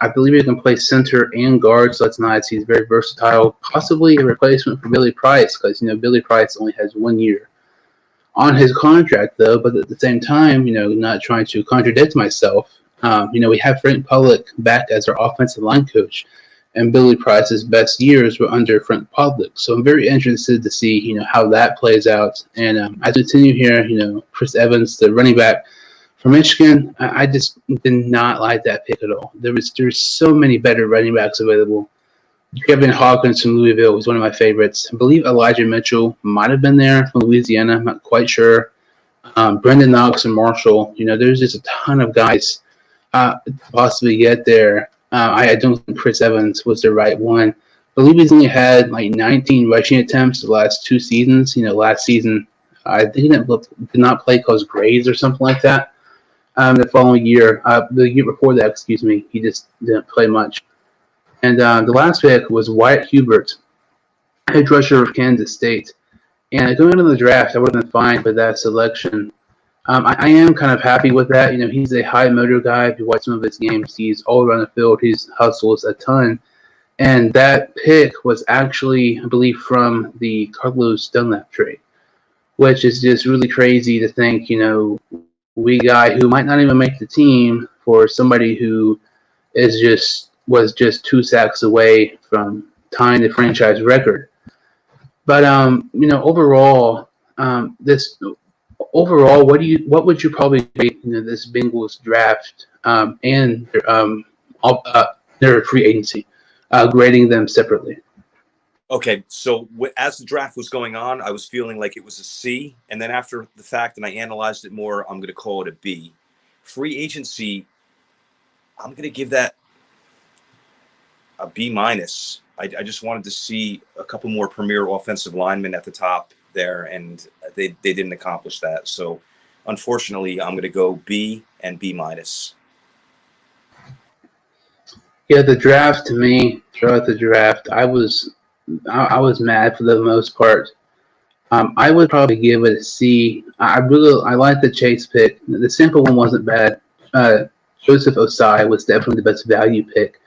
I believe he can play center and guard, so that's nice. He's very versatile. Possibly a replacement for Billy Price because, Billy Price only has 1 year on his contract, though. But at the same time, not trying to contradict myself, we have Frank Pollock back as our offensive line coach. And Billy Price's best years were under Frank Pollock. So I'm very interested to see, how that plays out. And as we continue here, Chris Evans, the running back from Michigan, I just did not like that pick at all. There's so many better running backs available. Kevin Hawkins from Louisville was one of my favorites. I believe Elijah Mitchell might have been there from Louisiana. I'm not quite sure. Brendan Knox and Marshall. There's just a ton of guys to possibly get there. I don't think Chris Evans was the right one. I believe he's only had like 19 rushing attempts the last 2 seasons. Last season, I think he did not play because grades or something like that. The following year, the year before that, he just didn't play much. And the last pick was Wyatt Hubert, edge rusher of Kansas State. And going into the draft, I would have been fine with that selection. I am kind of happy with that. He's a high motor guy. If you watch some of his games, he's all around the field. He hustles a ton. And that pick was actually, I believe, from the Carlos Dunlap trade, which is just really crazy to think, we guy who might not even make the team for somebody who was just 2 sacks away from tying the franchise record. But overall, what would you probably rate this Bengals draft and their free agency, grading them separately? Okay, so as the draft was going on, I was feeling like it was a C, and then after the fact, and I analyzed it more, I'm going to call it a B. Free agency, I'm going to give that a B minus. I just wanted to see a couple more premier offensive linemen at the top there, and they didn't accomplish that. So, unfortunately, I'm going to go B and B minus. Yeah, the draft, to me, throughout the draft, I was mad for the most part. I would probably give it a C. I like the Chase pick. The Simple one wasn't bad. Joseph Osai was definitely the best value pick,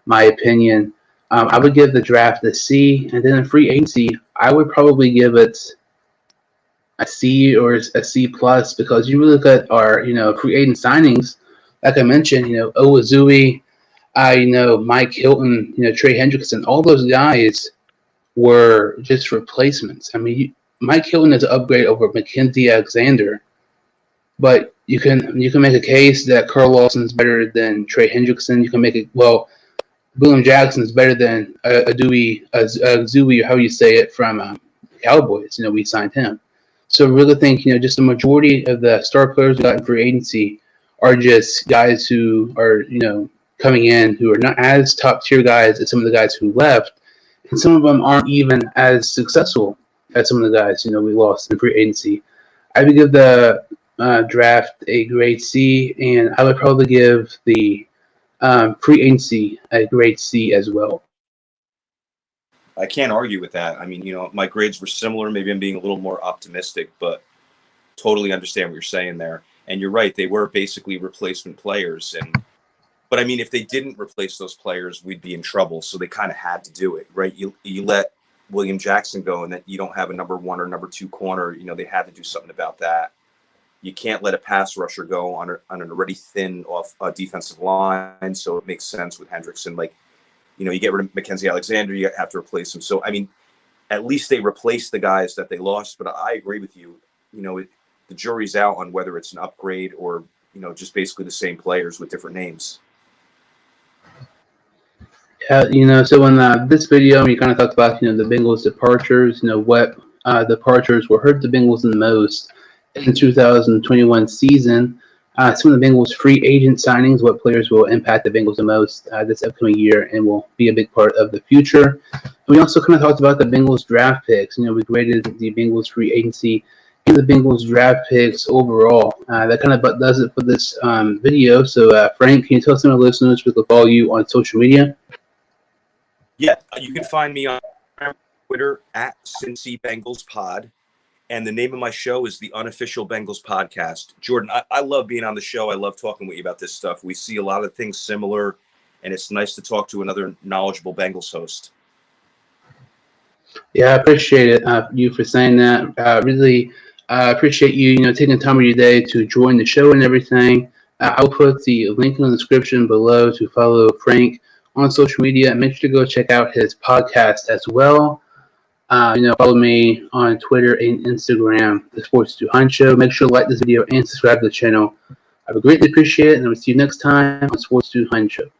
my opinion. I would give the draft a C, and then in free agency, I would probably give it a C or a C plus because you look at our free agent signings, like I mentioned, Owazui, Mike Hilton, Trey Hendrickson, all those guys were just replacements. I mean, Mike Hilton is an upgrade over Mackenzie Alexander, but you can make a case that Carl Lawson is better than Trey Hendrickson. You can make it William Jackson is better than Zui, or how you say it, from Cowboys. We signed him. So I really think just the majority of the star players we got in free agency are just guys who are coming in who are not as top tier guys as some of the guys who left, and some of them aren't even as successful as some of the guys we lost in free agency. I would give the draft a grade C, and I would probably give the free agency a grade C as well. I can't argue with that. I mean, my grades were similar. Maybe I'm being a little more optimistic, but totally understand what you're saying there. And you're right; they were basically replacement players. But I mean, if they didn't replace those players, we'd be in trouble. So they kind of had to do it, right? You let William Jackson go, and that you don't have a number 1 or number 2 corner. They had to do something about that. You can't let a pass rusher go on an already thin off defensive line. So it makes sense with Hendrickson. You get rid of Mackenzie Alexander, you have to replace him. So, I mean, at least they replaced the guys that they lost. But I agree with you. The jury's out on whether it's an upgrade or, just basically the same players with different names. Yeah, so in this video, we kind of talked about, the Bengals departures, what departures will hurt the Bengals the most in the 2021 season. Some of the Bengals free agent signings, what players will impact the Bengals the most this upcoming year and will be a big part of the future. And we also kind of talked about the Bengals draft picks. We graded the Bengals free agency and the Bengals draft picks overall. That kind of does it for this video. So, Frank, can you tell some of the listeners we can follow you on social media? Yeah, you can find me on Twitter at Cincy Bengals Pod. And the name of my show is the Unofficial Bengals Podcast. Jordan, I love being on the show. I love talking with you about this stuff. We see a lot of things similar, and it's nice to talk to another knowledgeable Bengals host. Yeah, I appreciate it, you for saying that. Really appreciate you, taking the time of your day to join the show and everything. I'll put the link in the description below to follow Frank on social media, and make sure to go check out his podcast as well. Follow me on Twitter and Instagram, The Sports 2 Hunt Show. Make sure to like this video and subscribe to the channel. I would greatly appreciate it, and I will see you next time on Sports 2 Hunt Show.